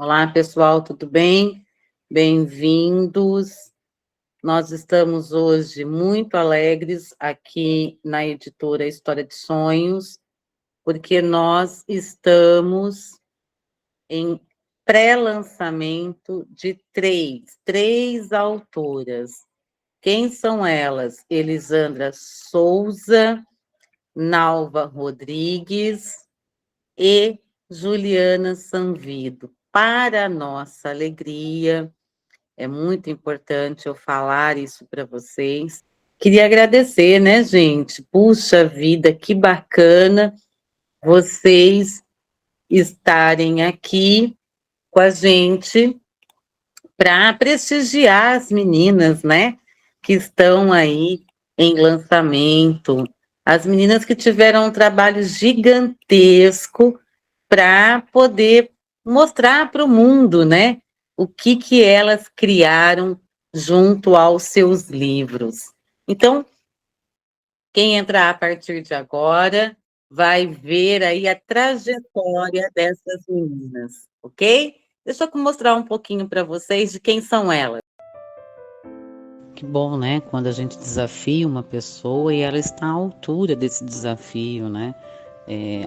Olá, pessoal, tudo bem? Bem-vindos. Nós estamos hoje muito alegres aqui na editora História de Sonhos, porque nós estamos em pré-lançamento de três autoras. Quem são elas? Elisandra Souza, Nalva Rodrigues e Juliana Sanvido. Para nossa alegria, é muito importante eu falar isso para vocês. Queria agradecer, né, gente? Puxa vida, que bacana vocês estarem aqui com a gente para prestigiar as meninas, né, que estão aí em lançamento. As meninas que tiveram um trabalho gigantesco para poder mostrar para o mundo, né, o que elas criaram junto aos seus livros. Então, quem entrar a partir de agora vai ver aí a trajetória dessas meninas, ok? Deixa eu mostrar um pouquinho para vocês de quem são elas. Que bom, né? Quando a gente desafia uma pessoa e ela está à altura desse desafio, né?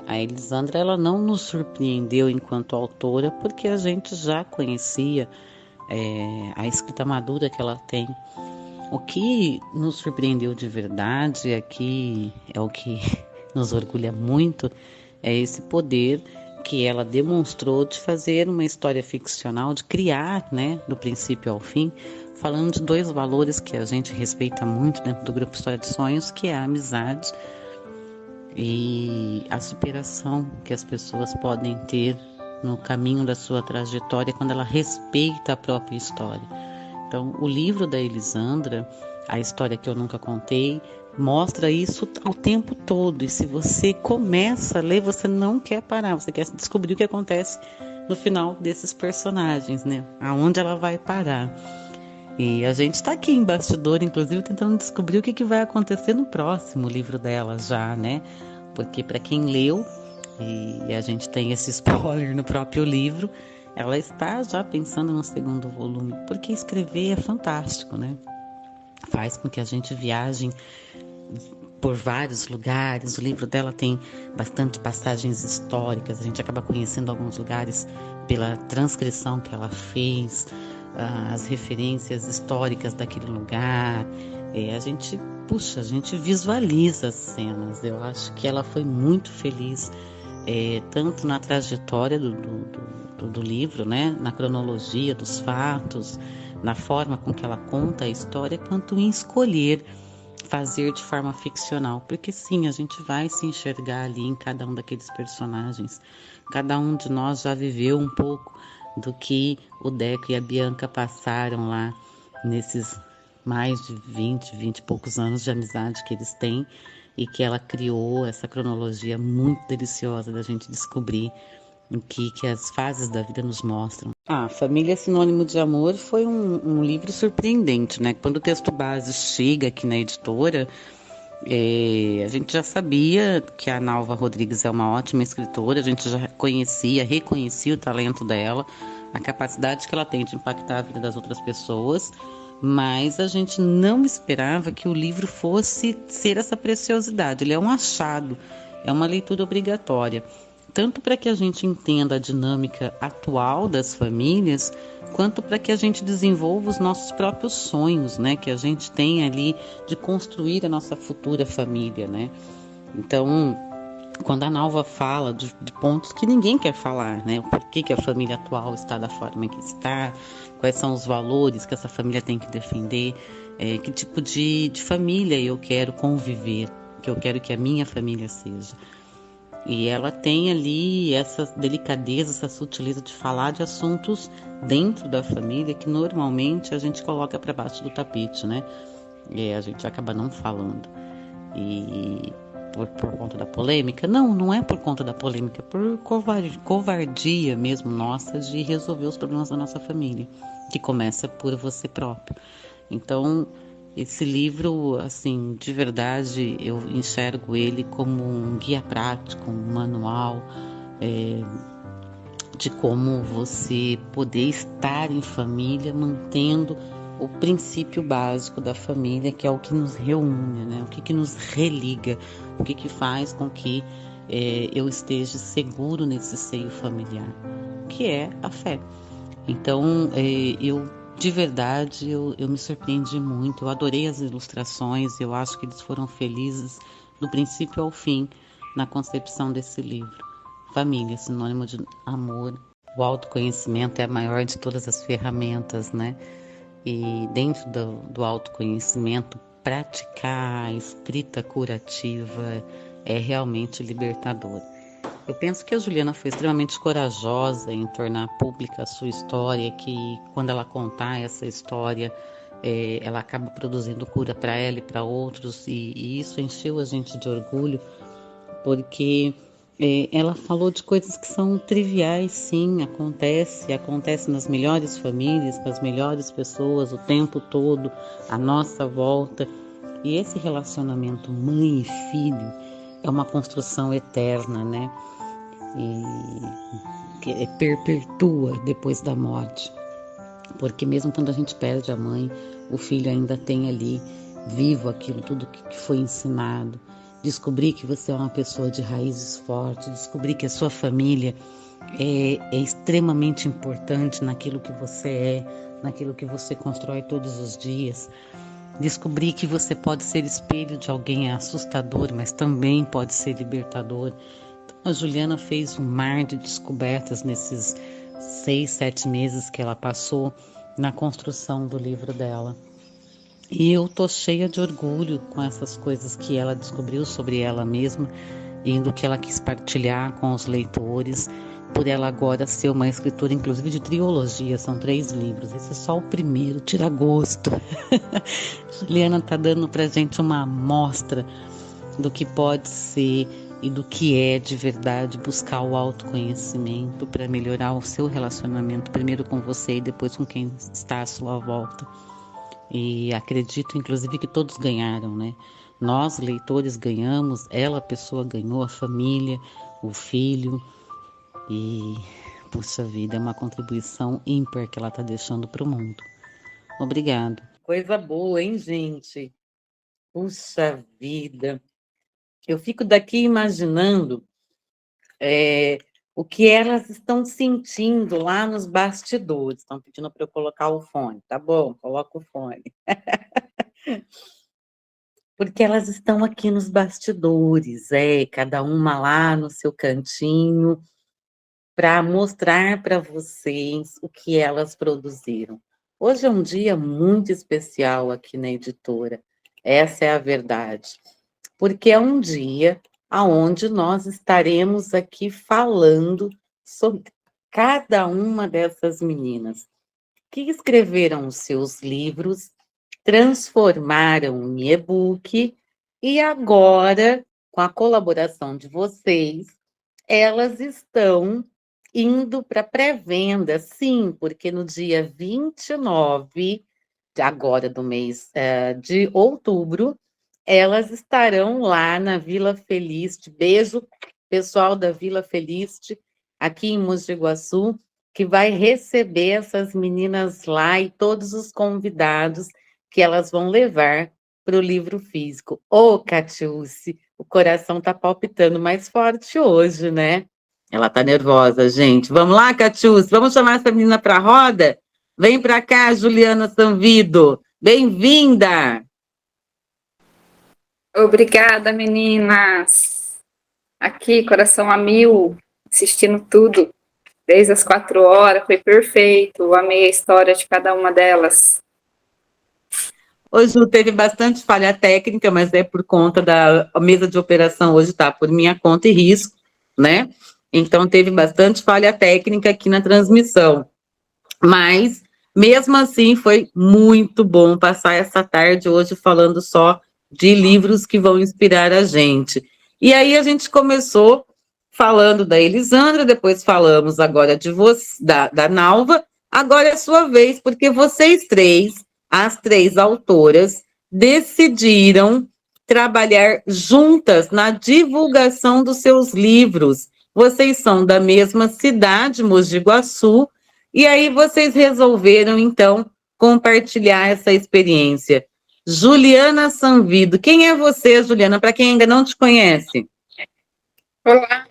A Elisandra, ela não nos surpreendeu enquanto autora, porque a gente já conhecia a escrita madura que ela tem. O que nos surpreendeu de verdade aqui é o que nos orgulha muito, é esse poder que ela demonstrou de fazer uma história ficcional, de criar, né, do princípio ao fim, falando de dois valores que a gente respeita muito dentro do Grupo História de Sonhos, que é a amizade e a superação que as pessoas podem ter no caminho da sua trajetória quando ela respeita a própria história. Então, o livro da Elisandra, A História que Eu Nunca Contei, mostra isso ao tempo todo. E se você começa a ler, você não quer parar, você quer descobrir o que acontece no final desses personagens, né? Aonde ela vai parar. E a gente está aqui em bastidor, inclusive, tentando descobrir o que vai acontecer no próximo livro dela já, né? Porque para quem leu, e a gente tem esse spoiler no próprio livro, ela está já pensando no segundo volume, porque escrever é fantástico, né? Faz com que a gente viaje por vários lugares. O livro dela tem bastante passagens históricas, a gente acaba conhecendo alguns lugares pela transcrição que ela fez, as referências históricas daquele lugar. A gente visualiza as cenas. Eu acho que ela foi muito feliz, tanto na trajetória do livro, né, na cronologia dos fatos, na forma com que ela conta a história, quanto em escolher fazer de forma ficcional, porque sim, a gente vai se enxergar ali em cada um daqueles personagens. Cada um de nós já viveu um pouco do que o Deco e a Bianca passaram lá nesses mais de 20 e poucos anos de amizade que eles têm, e que ela criou essa cronologia muito deliciosa da gente descobrir o que as fases da vida nos mostram. Família é Sinônimo de Amor foi um livro surpreendente, né? Quando o texto base chega aqui na editora, a gente já sabia que a Nalva Rodrigues é uma ótima escritora, a gente já reconhecia o talento dela, a capacidade que ela tem de impactar a vida das outras pessoas, mas a gente não esperava que o livro fosse ser essa preciosidade. Ele é um achado, é uma leitura obrigatória, tanto para que a gente entenda a dinâmica atual das famílias, quanto para que a gente desenvolva os nossos próprios sonhos, né? Que a gente tem ali de construir a nossa futura família, né? Então, quando a Nalva fala de pontos que ninguém quer falar, né? Por que a família atual está da forma que está, quais são os valores que essa família tem que defender, que tipo de família eu quero conviver, que eu quero que a minha família seja. E ela tem ali essa delicadeza, essa sutileza de falar de assuntos dentro da família que normalmente a gente coloca para baixo do tapete, né? E a gente acaba não falando. E por conta da polêmica? Não é por conta da polêmica, é por covardia mesmo nossa de resolver os problemas da nossa família, que começa por você próprio. Então, esse livro, assim, de verdade, eu enxergo ele como um guia prático, um manual de como você poder estar em família mantendo o princípio básico da família, que é o que nos reúne, né? O que nos religa, o que faz com que eu esteja seguro nesse seio familiar, que é a fé. Então, eu de verdade, eu me surpreendi muito, eu adorei as ilustrações, eu acho que eles foram felizes do princípio ao fim na concepção desse livro. Família, sinônimo de amor. O autoconhecimento é a maior de todas as ferramentas, né? E dentro do autoconhecimento, praticar a escrita curativa é realmente libertador. Eu penso que a Juliana foi extremamente corajosa em tornar pública a sua história, que quando ela contar essa história, ela acaba produzindo cura para ela e para outros, e isso encheu a gente de orgulho, porque ela falou de coisas que são triviais, sim, acontece nas melhores famílias, com as melhores pessoas, o tempo todo, à nossa volta. E esse relacionamento mãe e filho é uma construção eterna, né? E que perpetua depois da morte. Porque mesmo quando a gente perde a mãe, o filho ainda tem ali vivo aquilo tudo que foi ensinado. Descobrir que você é uma pessoa de raízes fortes, descobrir que a sua família é extremamente importante naquilo que você é, naquilo que você constrói todos os dias. Descobrir que você pode ser espelho de alguém é assustador, mas também pode ser libertador. Então, a Juliana fez um mar de descobertas nesses 6, 7 meses que ela passou na construção do livro dela. E eu tô cheia de orgulho com essas coisas que ela descobriu sobre ela mesma e do que ela quis partilhar com os leitores, por ela agora ser uma escritora, inclusive de trilogia, são 3 livros. Esse é só o primeiro, tira gosto. Juliana tá dando pra gente uma amostra do que pode ser e do que é de verdade buscar o autoconhecimento para melhorar o seu relacionamento, primeiro com você e depois com quem está à sua volta. E acredito, inclusive, que todos ganharam, né? Nós, leitores, ganhamos, ela, a pessoa, ganhou, a família, o filho. E, puxa vida, é uma contribuição ímpar que ela está deixando para o mundo. Obrigada. Coisa boa, hein, gente? Puxa vida. Eu fico daqui imaginando o que elas estão sentindo lá nos bastidores. Estão pedindo para eu colocar o fone. Tá bom, coloca o fone. Porque elas estão aqui nos bastidores, cada uma lá no seu cantinho, para mostrar para vocês o que elas produziram. Hoje é um dia muito especial aqui na editora, essa é a verdade, porque é um dia onde nós estaremos aqui falando sobre cada uma dessas meninas que escreveram os seus livros, transformaram em e-book e agora, com a colaboração de vocês, elas estão indo para pré-venda, sim, porque no dia 29 agora do mês de outubro, elas estarão lá na Vila Feliste. Beijo, pessoal da Vila Feliste, aqui em Mogi Guaçu, que vai receber essas meninas lá e todos os convidados que elas vão levar para o livro físico. Ô, Catiúce, o coração está palpitando mais forte hoje, né? Ela está nervosa, gente. Vamos lá, Catiúce, vamos chamar essa menina para a roda? Vem para cá, Juliana Sanvido. Bem-vinda! Obrigada, meninas. Aqui, coração a mil, assistindo tudo. Desde as 4 horas, foi perfeito. Amei a história de cada uma delas. Hoje teve bastante falha técnica, mas é por conta da mesa de operação hoje tá por minha conta e risco, né? Então teve bastante falha técnica aqui na transmissão. Mas, mesmo assim, foi muito bom passar essa tarde hoje falando só de livros que vão inspirar a gente. E aí a gente começou falando da Elisandra, depois falamos agora de você, da Nalva, agora é a sua vez, porque vocês três, as 3 autoras, decidiram trabalhar juntas na divulgação dos seus livros. vocês são da mesma cidade, Mogi Guaçu, e aí vocês resolveram, então, compartilhar essa experiência. Juliana Sanvido, quem é você, Juliana, para quem ainda não te conhece? Olá,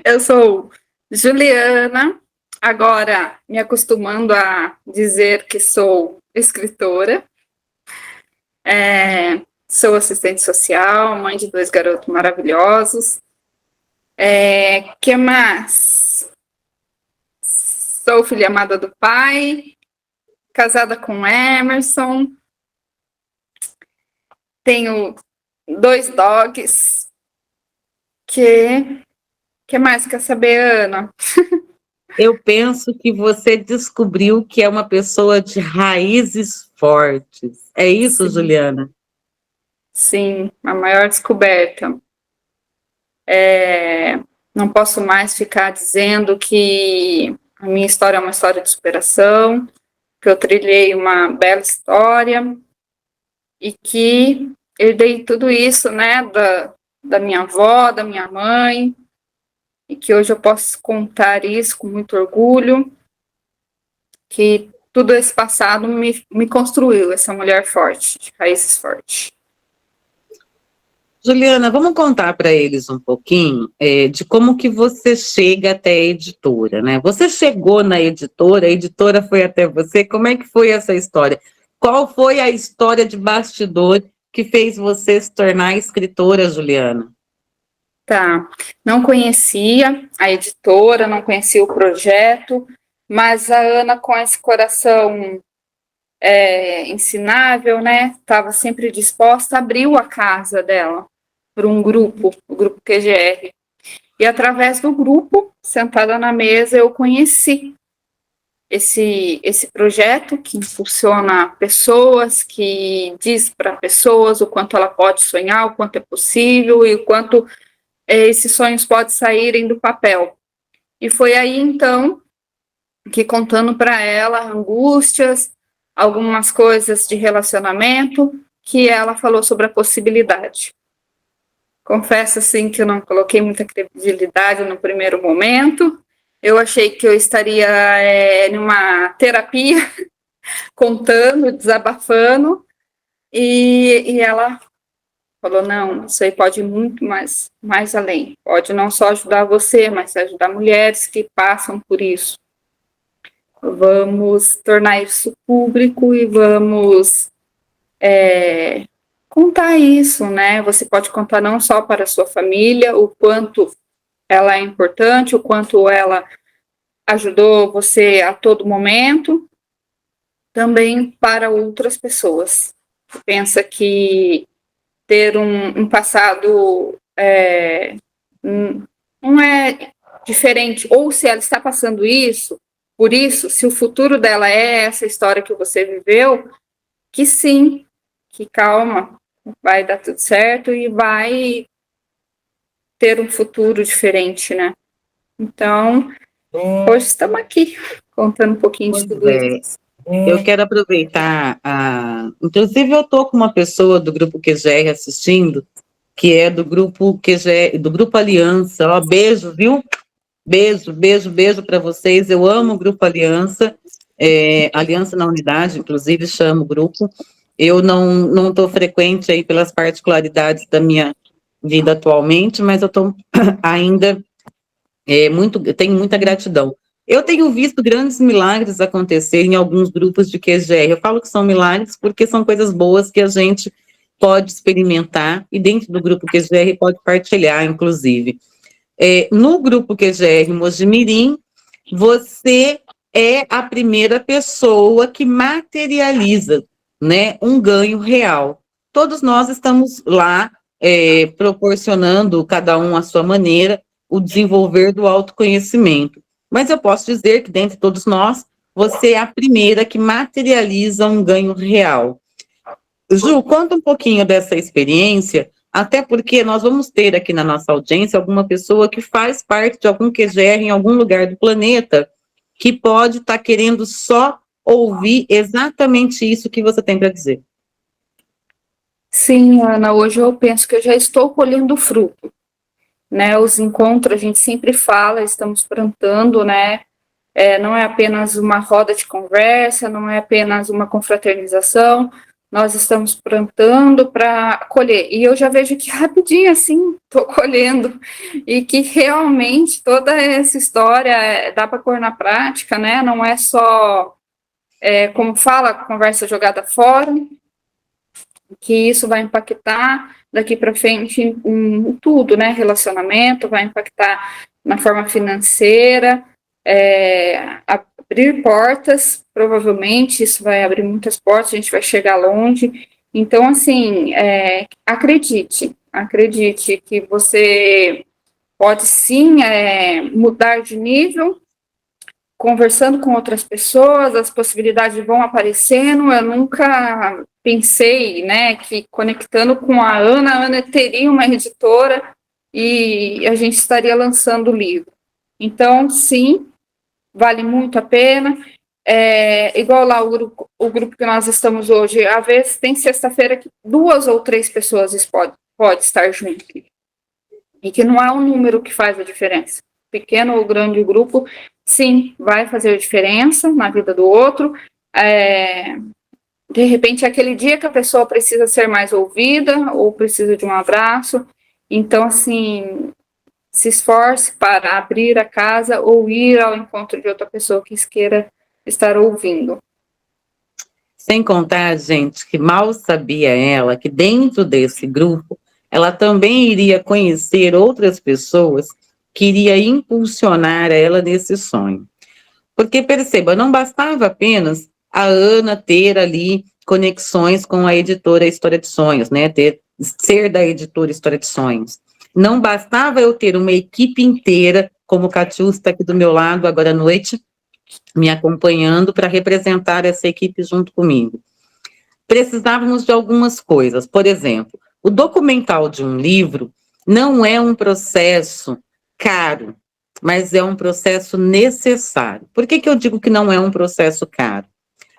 eu sou Juliana, agora me acostumando a dizer que sou escritora, sou assistente social, mãe de 2 garotos maravilhosos. Que mais? Sou filha amada do pai, casada com Emerson, tenho 2 dogs. Que mais quer saber, Ana? Eu penso que você descobriu que é uma pessoa de raízes fortes. É isso, Sim. Juliana? Sim, a maior descoberta. Não posso mais ficar dizendo que a minha história é uma história de superação, que eu trilhei uma bela história e que herdei tudo isso, né, da minha avó, da minha mãe, e que hoje eu posso contar isso com muito orgulho, que tudo esse passado me construiu, essa mulher forte, de raízes fortes. Juliana, vamos contar para eles um pouquinho de como que você chega até a editora, né? Você chegou na editora, a editora foi até você, como é que foi essa história? Qual foi a história de bastidor que fez você se tornar escritora, Juliana? Tá, não conhecia a editora, não conhecia o projeto, mas a Ana, com esse coração ensinável, né, estava sempre disposta, abriu a casa dela para um grupo, o grupo QGR. E através do grupo, sentada na mesa, eu conheci esse projeto que impulsiona pessoas, que diz para pessoas o quanto ela pode sonhar, o quanto é possível e o quanto esses sonhos podem saírem do papel. E foi aí, então, que contando para ela angústias, algumas coisas de relacionamento, que ela falou sobre a possibilidade. Confesso, assim, que eu não coloquei muita credibilidade no primeiro momento. Eu achei que eu estaria numa terapia, contando, desabafando, e ela falou, não, isso aí pode ir muito mais além. Pode não só ajudar você, mas ajudar mulheres que passam por isso. Vamos tornar isso público e vamos contar isso, né? Você pode contar não só para a sua família, o quanto ela é importante, o quanto ela ajudou você a todo momento, também para outras pessoas. Pensa que ter um passado não é diferente, ou se ela está passando isso, por isso, se o futuro dela é essa história que você viveu, que sim, que calma, vai dar tudo certo e vai ter um futuro diferente, né? Então, hoje estamos aqui, contando um pouquinho de tudo isso. Eu quero aproveitar, inclusive eu estou com uma pessoa do Grupo QGR assistindo, que é do Grupo QGR, do Grupo Aliança, ó, beijo, viu? Beijo, beijo, beijo para vocês, eu amo o Grupo Aliança, Aliança na Unidade, inclusive chamo o grupo, eu não estou frequente aí pelas particularidades da minha vida atualmente, mas eu estou ainda tenho muita gratidão. Eu tenho visto grandes milagres acontecer em alguns grupos de QGR. Eu falo que são milagres porque são coisas boas que a gente pode experimentar e dentro do grupo QGR pode partilhar, inclusive. No grupo QGR Mojimirim, você é a primeira pessoa que materializa, né, um ganho real. Todos nós estamos lá proporcionando, cada um à sua maneira, o desenvolver do autoconhecimento. Mas eu posso dizer que, dentre todos nós, você é a primeira que materializa um ganho real. Ju, conta um pouquinho dessa experiência, até porque nós vamos ter aqui na nossa audiência alguma pessoa que faz parte de algum QGR em algum lugar do planeta, que pode estar querendo só ouvir exatamente isso que você tem para dizer. Sim, Ana, hoje eu penso que eu já estou colhendo fruto. né? Os encontros, a gente sempre fala, estamos plantando, né? Não é apenas uma roda de conversa, não é apenas uma confraternização, nós estamos plantando para colher. E eu já vejo que rapidinho, assim, estou colhendo, e que realmente toda essa história dá para pôr na prática, né? Não é só, como fala, conversa jogada fora, que isso vai impactar daqui para frente em tudo, né? Relacionamento, vai impactar na forma financeira, abrir portas, provavelmente isso vai abrir muitas portas, a gente vai chegar longe. Então, assim, acredite que você pode sim mudar de nível, conversando com outras pessoas, as possibilidades vão aparecendo. Eu nunca pensei, né, que conectando com a Ana teria uma editora e a gente estaria lançando o livro. Então, sim, vale muito a pena. Igual lá o grupo que nós estamos hoje, às vezes tem sexta-feira que 2 ou 3 pessoas pode estar junto. E que não é o número que faz a diferença. Pequeno ou grande grupo, sim, vai fazer diferença na vida do outro. De repente, é aquele dia que a pessoa precisa ser mais ouvida ou precisa de um abraço. Então, assim, se esforce para abrir a casa ou ir ao encontro de outra pessoa que queira estar ouvindo. Sem contar, gente, que mal sabia ela que dentro desse grupo ela também iria conhecer outras pessoas que iria impulsionar ela nesse sonho. Porque, perceba, não bastava apenas a Ana ter ali conexões com a editora História de Sonhos, né? Ser da editora História de Sonhos. Não bastava eu ter uma equipe inteira, como o Catiúcia está aqui do meu lado agora à noite, me acompanhando para representar essa equipe junto comigo. Precisávamos de algumas coisas. Por exemplo, o documental de um livro não é um processo caro, mas é um processo necessário. Por que eu digo que não é um processo caro?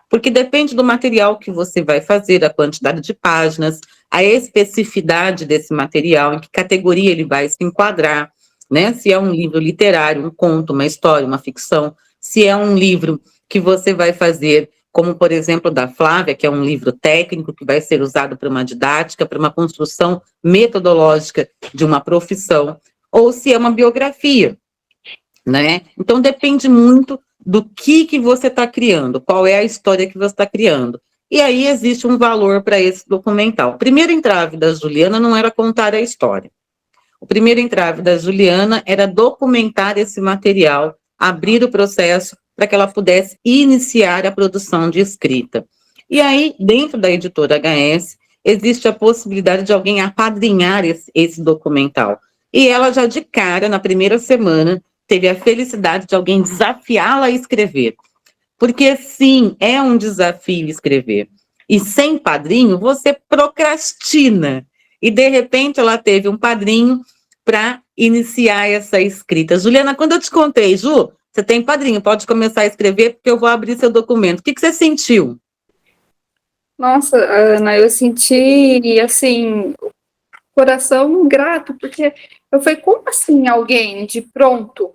Porque depende do material que você vai fazer, a quantidade de páginas, a especificidade desse material, em que categoria ele vai se enquadrar, né? Se é um livro literário, um conto, uma história, uma ficção, se é um livro que você vai fazer, como por exemplo da Flávia, que é um livro técnico que vai ser usado para uma didática, para uma construção metodológica de uma profissão, ou se é uma biografia, né? Então depende muito do que você está criando, qual é a história que você está criando. E aí existe um valor para esse documental. O primeiro entrave da Juliana não era contar a história. O primeiro entrave da Juliana era documentar esse material, abrir o processo para que ela pudesse iniciar a produção de escrita. E aí, dentro da editora HS, existe a possibilidade de alguém apadrinhar esse documental. E ela já de cara, na primeira semana, teve a felicidade de alguém desafiá-la a escrever. Porque, sim, é um desafio escrever. E sem padrinho, você procrastina. E, de repente, ela teve um padrinho para iniciar essa escrita. Juliana, quando eu te contei, Ju, você tem padrinho, pode começar a escrever, porque eu vou abrir seu documento. O que você sentiu? Nossa, Ana, eu senti, assim, coração grato, porque eu falei, como assim alguém de pronto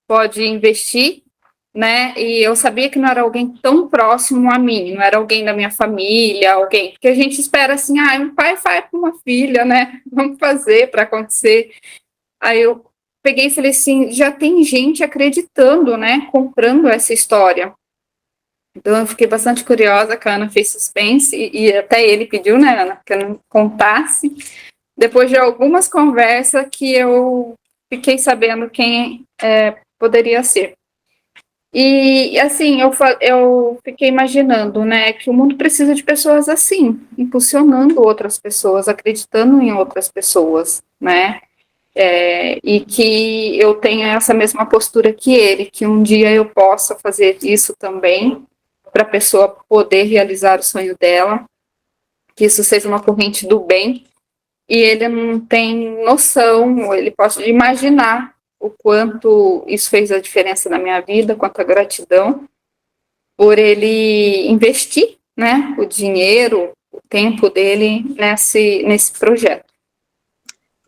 pode investir, né? E eu sabia que não era alguém tão próximo a mim, não era alguém da minha família, alguém, porque a gente espera assim, um pai faz para uma filha, né? Vamos fazer para acontecer. Aí eu peguei e falei assim, já tem gente acreditando, né? Comprando essa história. Então eu fiquei bastante curiosa, que a Ana fez suspense, e até ele pediu, né, Ana, que eu não contasse. Depois de algumas conversas que eu fiquei sabendo quem poderia ser. E assim, eu fiquei imaginando, né, que o mundo precisa de pessoas assim, impulsionando outras pessoas, acreditando em outras pessoas, né, e que eu tenha essa mesma postura que ele, que um dia eu possa fazer isso também, para a pessoa poder realizar o sonho dela, que isso seja uma corrente do bem, e ele não tem noção, ele pode imaginar o quanto isso fez a diferença na minha vida, quanto a gratidão por ele investir, né, o dinheiro, o tempo dele nesse projeto.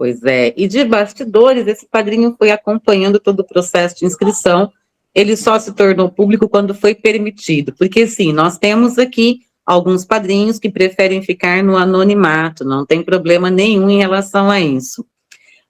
Pois é, e de bastidores, esse padrinho foi acompanhando todo o processo de inscrição, ele só se tornou público quando foi permitido, porque sim, nós temos aqui alguns padrinhos que preferem ficar no anonimato, não tem problema nenhum em relação a isso.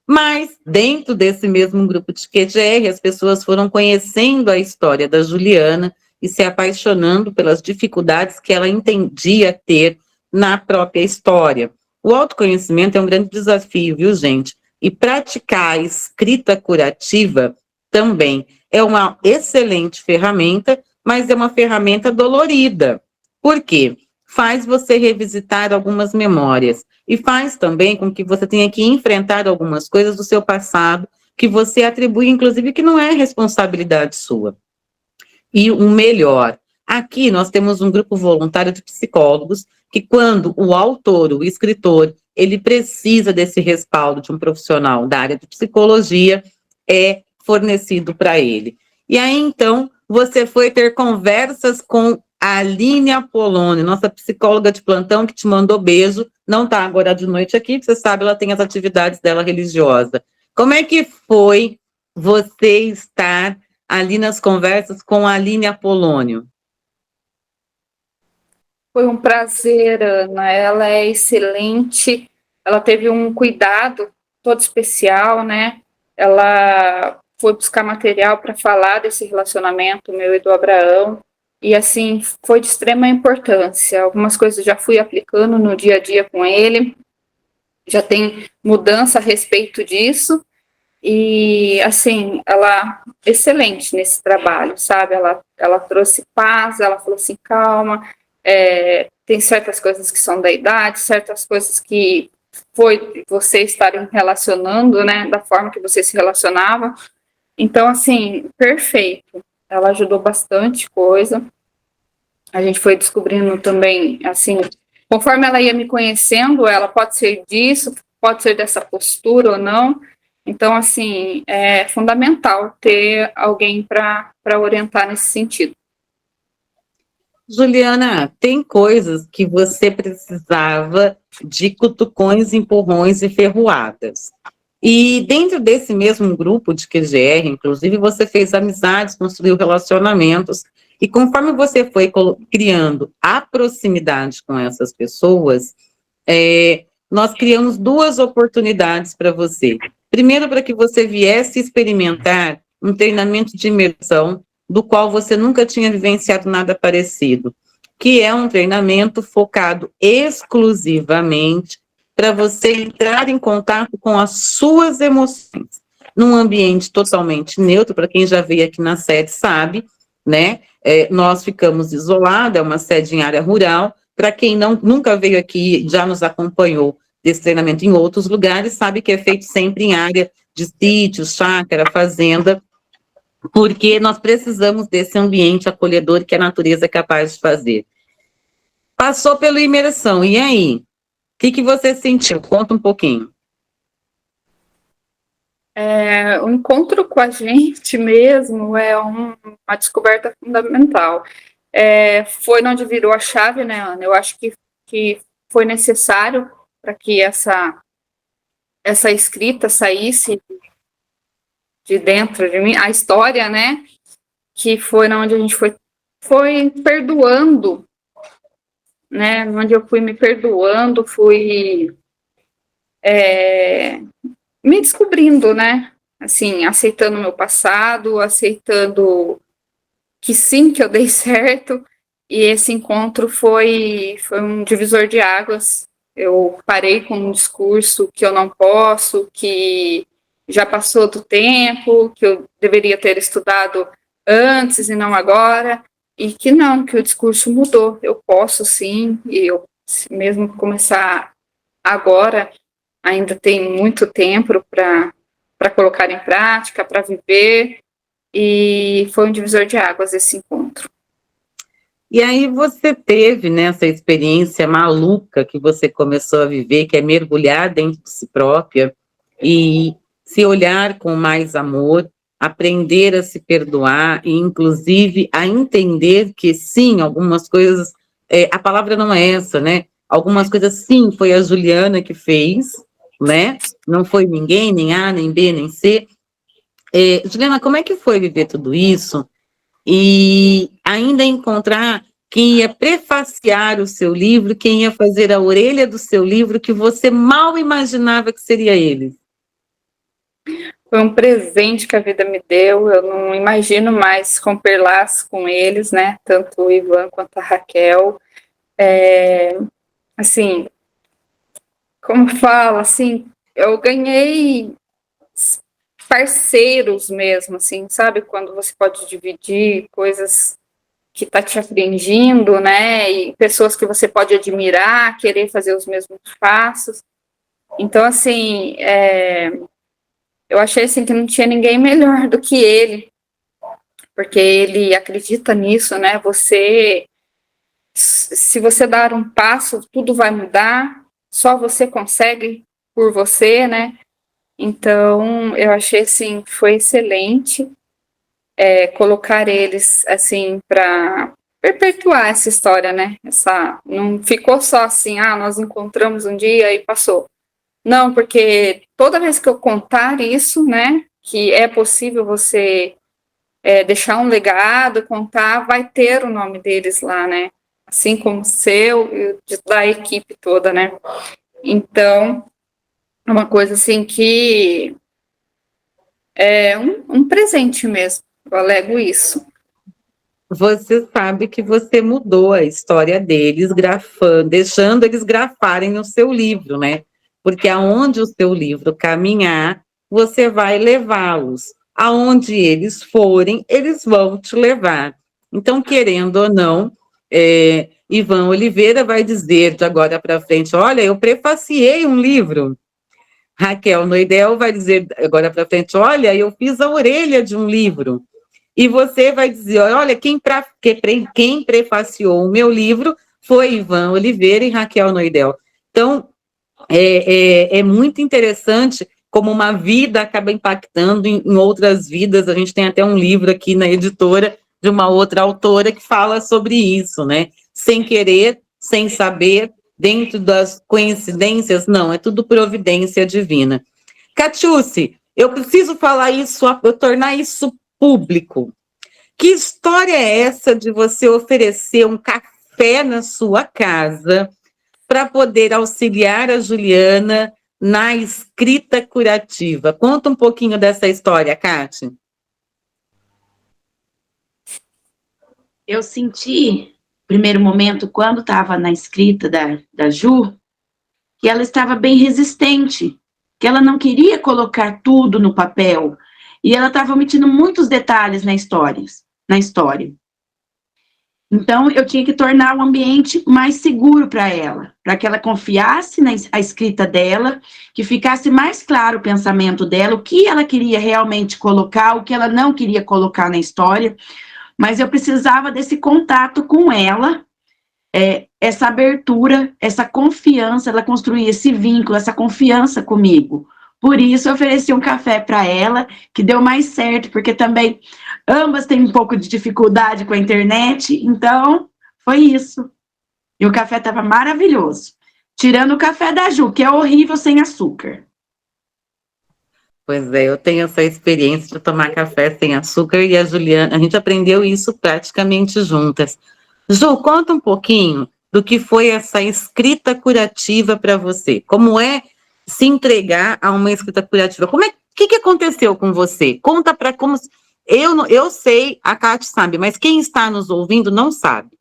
Mas, dentro desse mesmo grupo de QGR, as pessoas foram conhecendo a história da Juliana e se apaixonando pelas dificuldades que ela entendia ter na própria história. O autoconhecimento é um grande desafio, viu, gente? E praticar a escrita curativa também é uma excelente ferramenta, mas é uma ferramenta dolorida. Por quê? Faz você revisitar algumas memórias e faz também com que você tenha que enfrentar algumas coisas do seu passado que você atribui, inclusive, que não é responsabilidade sua. E o melhor, aqui nós temos um grupo voluntário de psicólogos que quando o autor, o escritor, ele precisa desse respaldo de um profissional da área de psicologia, é fornecido para ele. E aí, então, você foi ter conversas com a Aline Apolônio, nossa psicóloga de plantão, que te mandou beijo, não está agora de noite aqui, você sabe, ela tem as atividades dela religiosa. Como é que foi você estar ali nas conversas com a Aline Apolônio? Foi um prazer, Ana. Ela é excelente. Ela teve um cuidado todo especial, né? Ela foi buscar material para falar desse relacionamento meu e do Abraão. E, assim, foi de extrema importância. Algumas coisas já fui aplicando no dia a dia com ele. Já tem mudança a respeito disso. E, assim, ela excelente nesse trabalho, sabe? Ela trouxe paz, ela falou assim, calma, tem certas coisas que são da idade, certas coisas que foi você estarem relacionando, né, da forma que você se relacionava. Então, assim, perfeito. Ela ajudou bastante coisa. A gente foi descobrindo também, assim, conforme ela ia me conhecendo, ela pode ser disso, pode ser dessa postura ou não. Então, assim, é fundamental ter alguém para orientar nesse sentido. Juliana, tem coisas que você precisava de cutucões, empurrões e ferroadas. E dentro desse mesmo grupo de QGR, inclusive, você fez amizades, construiu relacionamentos, e conforme você foi criando a proximidade com essas pessoas, nós criamos duas oportunidades para você. Primeiro, para que você viesse experimentar um treinamento de imersão, do qual você nunca tinha vivenciado nada parecido, que é um treinamento focado exclusivamente para você entrar em contato com as suas emoções, num ambiente totalmente neutro. Para quem já veio aqui na sede sabe, né? Nós ficamos isolados, é uma sede em área rural. Para quem nunca veio aqui, já nos acompanhou desse treinamento em outros lugares, sabe que é feito sempre em área de sítio, chácara, fazenda, porque nós precisamos desse ambiente acolhedor que a natureza é capaz de fazer. Passou pela imersão, e aí? O que você sentiu? Conta um pouquinho. O encontro com a gente mesmo é uma descoberta fundamental. Foi onde virou a chave, né, Ana? Eu acho que foi necessário para que essa escrita saísse de dentro de mim, a história, né, que foi onde a gente foi perdoando, né, onde eu fui me perdoando, fui me descobrindo, né, assim, aceitando o meu passado, aceitando que sim, que eu dei certo, e esse encontro foi um divisor de águas. Eu parei com um discurso que eu não posso, que já passou do tempo, que eu deveria ter estudado antes e não agora, e que não, que o discurso mudou. Eu posso sim, e eu mesmo começar agora, ainda tem muito tempo para colocar em prática, para viver, e foi um divisor de águas esse encontro. E aí você teve, né, essa experiência maluca que você começou a viver, que é mergulhar dentro de si própria e se olhar com mais amor, aprender a se perdoar e, inclusive, a entender que, sim, algumas coisas, a palavra não é essa, né? Algumas coisas, sim, foi a Juliana que fez, né? Não foi ninguém, nem A, nem B, nem C. Juliana, como é que foi viver tudo isso e ainda encontrar quem ia prefaciar o seu livro, quem ia fazer a orelha do seu livro, que você mal imaginava que seria ele? Foi um presente que a vida me deu, eu não imagino mais romper laços com eles, né? Tanto o Ivan quanto a Raquel. Assim, como fala, assim, eu ganhei parceiros mesmo, assim, sabe? Quando você pode dividir coisas que tá te afligindo, né? E pessoas que você pode admirar, querer fazer os mesmos passos. Então, assim, eu achei assim que não tinha ninguém melhor do que ele, porque ele acredita nisso, né? Se você dar um passo, tudo vai mudar, só você consegue por você, né? Então, eu achei assim, foi excelente colocar eles assim para perpetuar essa história, né? Não ficou só assim, nós encontramos um dia e passou. Não, porque toda vez que eu contar isso, né, que é possível você deixar um legado, contar, vai ter o nome deles lá, né? Assim como o seu e da equipe toda, né? Então, é uma coisa assim que é um presente mesmo. Eu alego isso. Você sabe que você mudou a história deles, grafando, deixando eles grafarem no seu livro, né? Porque aonde o seu livro caminhar, você vai levá-los. Aonde eles forem, eles vão te levar. Então, querendo ou não, Ivan Oliveira vai dizer de agora para frente: olha, eu prefaciei um livro. Raquel Noidel vai dizer agora para frente: olha, eu fiz a orelha de um livro. E você vai dizer: olha, quem prefaciou o meu livro foi Ivan Oliveira e Raquel Noidel. Então, é muito interessante como uma vida acaba impactando em outras vidas. A gente tem até um livro aqui na editora de uma outra autora que fala sobre isso, né? Sem querer, sem saber, dentro das coincidências, não, é tudo providência divina. Catiúce, eu preciso falar isso, eu tornar isso público. Que história é essa de você oferecer um café na sua casa para poder auxiliar a Juliana na escrita curativa? Conta um pouquinho dessa história, Cátia. Eu senti, primeiro momento, quando estava na escrita da Ju, que ela estava bem resistente, que ela não queria colocar tudo no papel, e ela estava omitindo muitos detalhes na história. Então, eu tinha que tornar o ambiente mais seguro para ela, para que ela confiasse na escrita dela, que ficasse mais claro o pensamento dela, o que ela queria realmente colocar, o que ela não queria colocar na história, mas eu precisava desse contato com ela, essa abertura, essa confiança, ela construir esse vínculo, essa confiança comigo. Por isso, eu ofereci um café para ela, que deu mais certo, porque também ambas têm um pouco de dificuldade com a internet, então foi isso. E o café estava maravilhoso. Tirando o café da Ju, que é horrível sem açúcar. Pois é, eu tenho essa experiência de tomar café sem açúcar e a Juliana, a gente aprendeu isso praticamente juntas. Ju, conta um pouquinho do que foi essa escrita curativa para você. Como é se entregar a uma escrita curativa? O que aconteceu com você? Conta para como... Eu sei, a Cátia sabe, mas quem está nos ouvindo não sabe.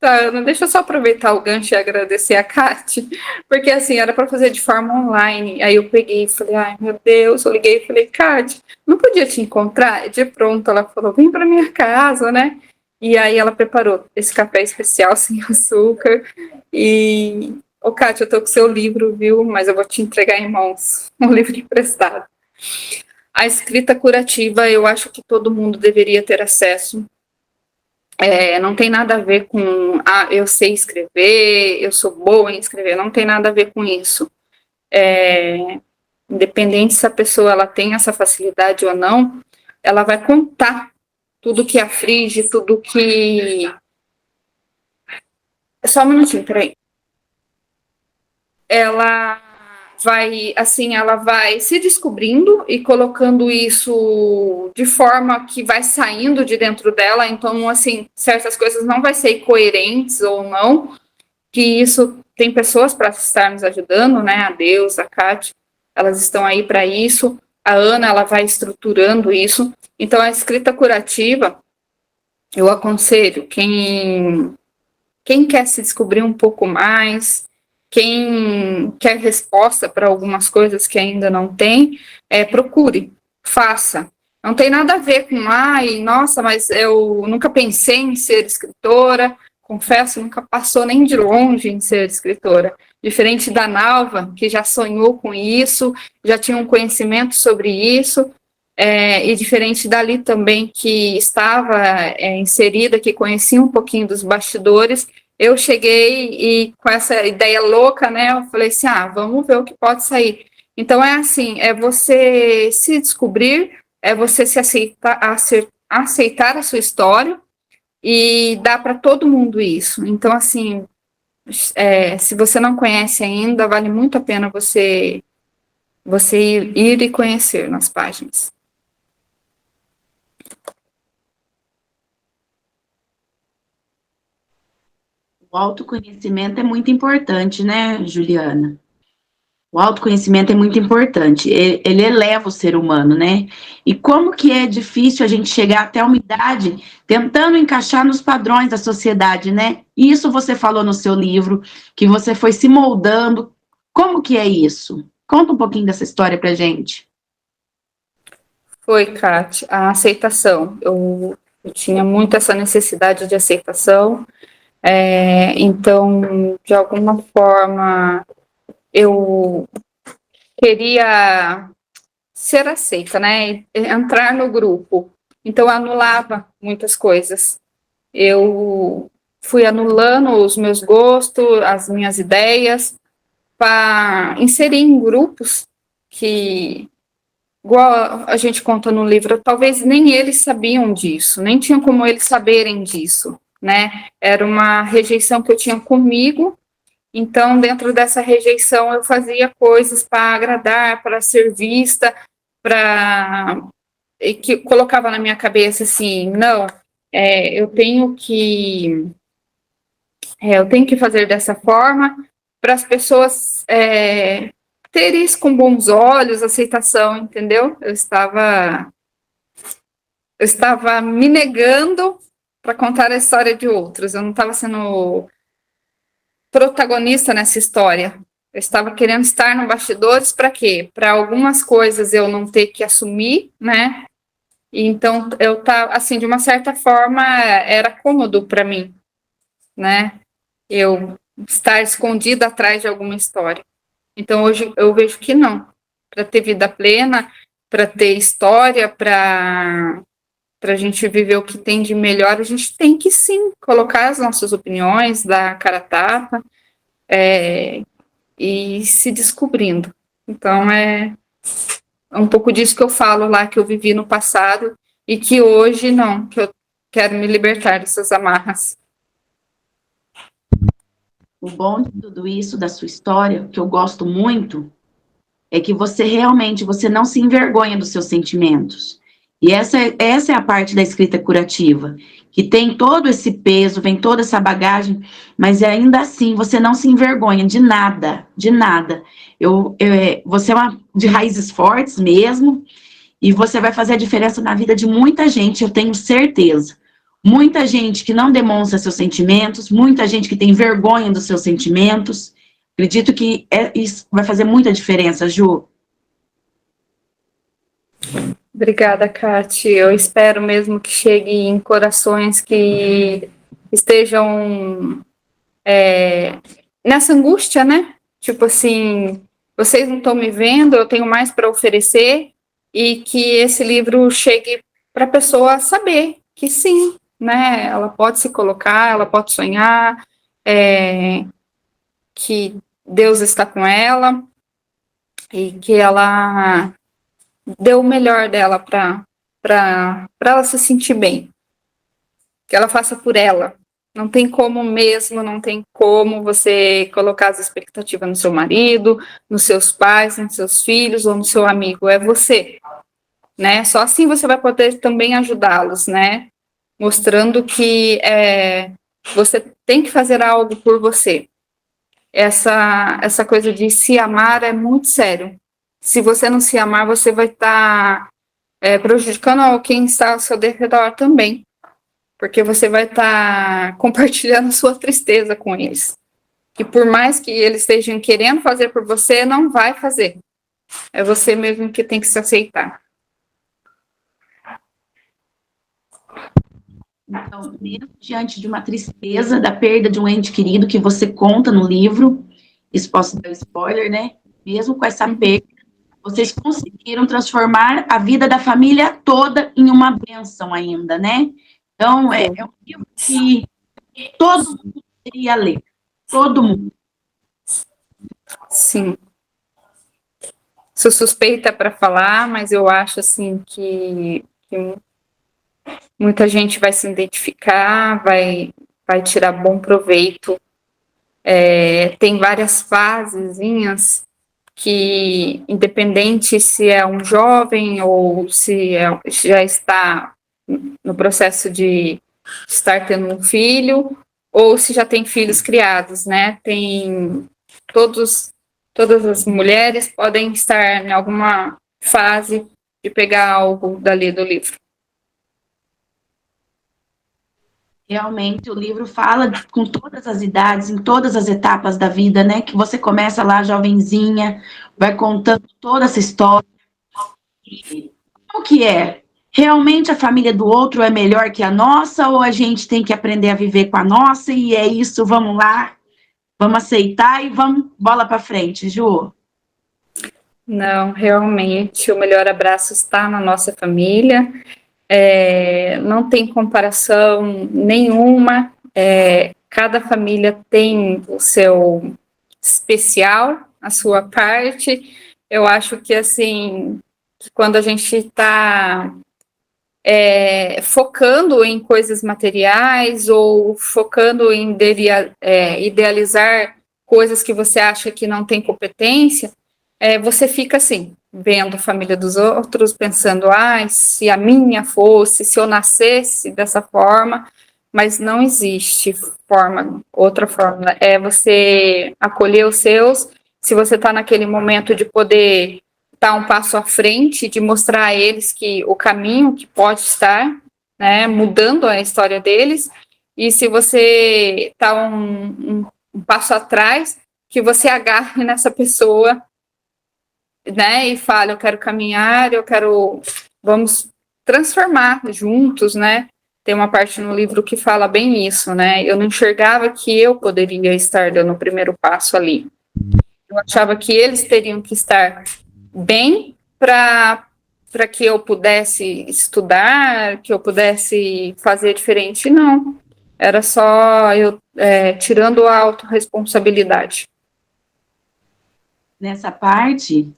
Tá, Ana, deixa eu só aproveitar o gancho e agradecer a Kátia, porque assim, era para fazer de forma online. Aí eu peguei e falei, ai meu Deus, eu liguei e falei, Kátia, não podia te encontrar? De pronto, ela falou, vem para minha casa, né? E aí ela preparou esse café especial sem açúcar. E, Kátia, eu tô com o seu livro, viu? Mas eu vou te entregar em mãos, um livro emprestado. A escrita curativa, eu acho que todo mundo deveria ter acesso. Não tem nada a ver com eu sei escrever, eu sou boa em escrever, não tem nada a ver com isso. Independente se a pessoa ela tem essa facilidade ou não, ela vai contar tudo que aflige, tudo que... Só um minutinho, peraí. ela ela vai se descobrindo e colocando isso de forma que vai saindo de dentro dela, então, assim, certas coisas não vai ser coerentes ou não, que isso tem pessoas para estar nos ajudando, né, a Deus, a Kátia, elas estão aí para isso, a Ana, ela vai estruturando isso, então a escrita curativa, eu aconselho quem quer se descobrir um pouco mais, quem quer resposta para algumas coisas que ainda não tem, procure, faça. Não tem nada a ver com, ai, nossa, mas eu nunca pensei em ser escritora, confesso, nunca passou nem de longe em ser escritora. Diferente da Nalva, que já sonhou com isso, já tinha um conhecimento sobre isso, e diferente dali também, que estava inserida, que conhecia um pouquinho dos bastidores, eu cheguei e com essa ideia louca, né, eu falei assim, vamos ver o que pode sair. Então, é assim, é você se descobrir, é você se aceitar a sua história, e dá para todo mundo isso. Então, assim, se você não conhece ainda, vale muito a pena você ir e conhecer nas páginas. O autoconhecimento é muito importante, né, Juliana? O autoconhecimento é muito importante, ele eleva o ser humano, né? E como que é difícil a gente chegar até a uma idade tentando encaixar nos padrões da sociedade, né? E isso você falou no seu livro, que você foi se moldando. Como que é isso? Conta um pouquinho dessa história pra gente. Foi, Kátia, a aceitação. Eu tinha muito essa necessidade de aceitação, então, de alguma forma, eu queria ser aceita, né? Entrar no grupo. Então, eu anulava muitas coisas. Eu fui anulando os meus gostos, as minhas ideias, para inserir em grupos que, igual a gente conta no livro, talvez nem eles sabiam disso, nem tinham como eles saberem disso, né? Era uma rejeição que eu tinha comigo, então, dentro dessa rejeição, eu fazia coisas para agradar, para ser vista, para que colocava na minha cabeça assim, não, eu tenho que fazer dessa forma para as pessoas terem isso com bons olhos, aceitação, entendeu? Eu estava me negando para contar a história de outros. Eu não estava sendo protagonista nessa história. Eu estava querendo estar no bastidores para quê? Para algumas coisas eu não ter que assumir, né? E então eu tava assim, de uma certa forma, era cômodo para mim, né? Eu estar escondida atrás de alguma história. Então hoje eu vejo que não. Para ter vida plena, para ter história, para a gente viver o que tem de melhor, a gente tem que sim colocar as nossas opiniões, dar a cara a tapa, e se descobrindo. Então é um pouco disso que eu falo lá, que eu vivi no passado e que hoje não, que eu quero me libertar dessas amarras. O bom de tudo isso, da sua história, que eu gosto muito, é que você não se envergonha dos seus sentimentos. E essa é a parte da escrita curativa, que tem todo esse peso, vem toda essa bagagem, mas ainda assim você não se envergonha de nada, de nada. Você é uma de raízes fortes mesmo, e você vai fazer a diferença na vida de muita gente, eu tenho certeza. Muita gente que não demonstra seus sentimentos, muita gente que tem vergonha dos seus sentimentos. Acredito que isso vai fazer muita diferença, Ju. Obrigada, Kati. Eu espero mesmo que chegue em corações que estejam nessa angústia, né? Tipo assim, vocês não estão me vendo, eu tenho mais para oferecer, e que esse livro chegue para a pessoa saber que sim, né? Ela pode se colocar, ela pode sonhar, que Deus está com ela e que ela deu o melhor dela para ela se sentir bem. Que ela faça por ela, Não tem como mesmo, não tem como você colocar as expectativas no seu marido, nos seus pais, nos seus filhos ou no seu amigo. É você, né? Só assim você vai poder também ajudá-los, né? Mostrando que você tem que fazer algo por você. Essa coisa de se amar é muito sério. Se você não se amar, você vai estar prejudicando quem está ao seu redor também, porque você vai estar compartilhando sua tristeza com eles. E por mais que eles estejam querendo fazer por você, não vai fazer. É você mesmo que tem que se aceitar. Então, mesmo diante de uma tristeza da perda de um ente querido que você conta no livro, isso posso dar spoiler, né? Mesmo com essa perda, vocês conseguiram transformar a vida da família toda em uma bênção ainda, né? Então, é um livro que todo mundo deveria ler. Todo mundo. Sim. Sou suspeita para falar, mas eu acho assim que muita gente vai se identificar, vai tirar bom proveito. Tem várias fasezinhas que, independente se é um jovem ou se já está no processo de estar tendo um filho, ou se já tem filhos criados, né? Todas as mulheres podem estar em alguma fase de pegar algo dali do livro. Realmente, o livro fala com todas as idades, em todas as etapas da vida, né? Que você começa lá, jovenzinha, vai contando toda essa história. E como que é? Realmente a família do outro é melhor que a nossa, ou a gente tem que aprender a viver com a nossa, e é isso, vamos lá, vamos aceitar e vamos bola para frente, Ju? Não, realmente, o melhor abraço está na nossa família. Não tem comparação nenhuma. Cada família tem o seu especial, a sua parte. Eu acho que, assim, quando a gente está focando em coisas materiais ou focando em idealizar coisas que você acha que não tem competência, você fica assim, vendo a família dos outros, pensando, se a minha fosse, se eu nascesse dessa forma, mas não existe outra forma. É você acolher os seus, se você está naquele momento de poder estar um passo à frente, de mostrar a eles que o caminho que pode estar, né, mudando a história deles, e se você está um passo atrás, que você agarre nessa pessoa, né, e fale, eu quero caminhar, vamos transformar juntos, né? Tem uma parte no livro que fala bem isso, né? Eu não enxergava que eu poderia estar dando o primeiro passo ali. Eu achava que eles teriam que estar bem para que eu pudesse estudar, que eu pudesse fazer diferente. Não, era só eu tirando a autorresponsabilidade. Nessa parte,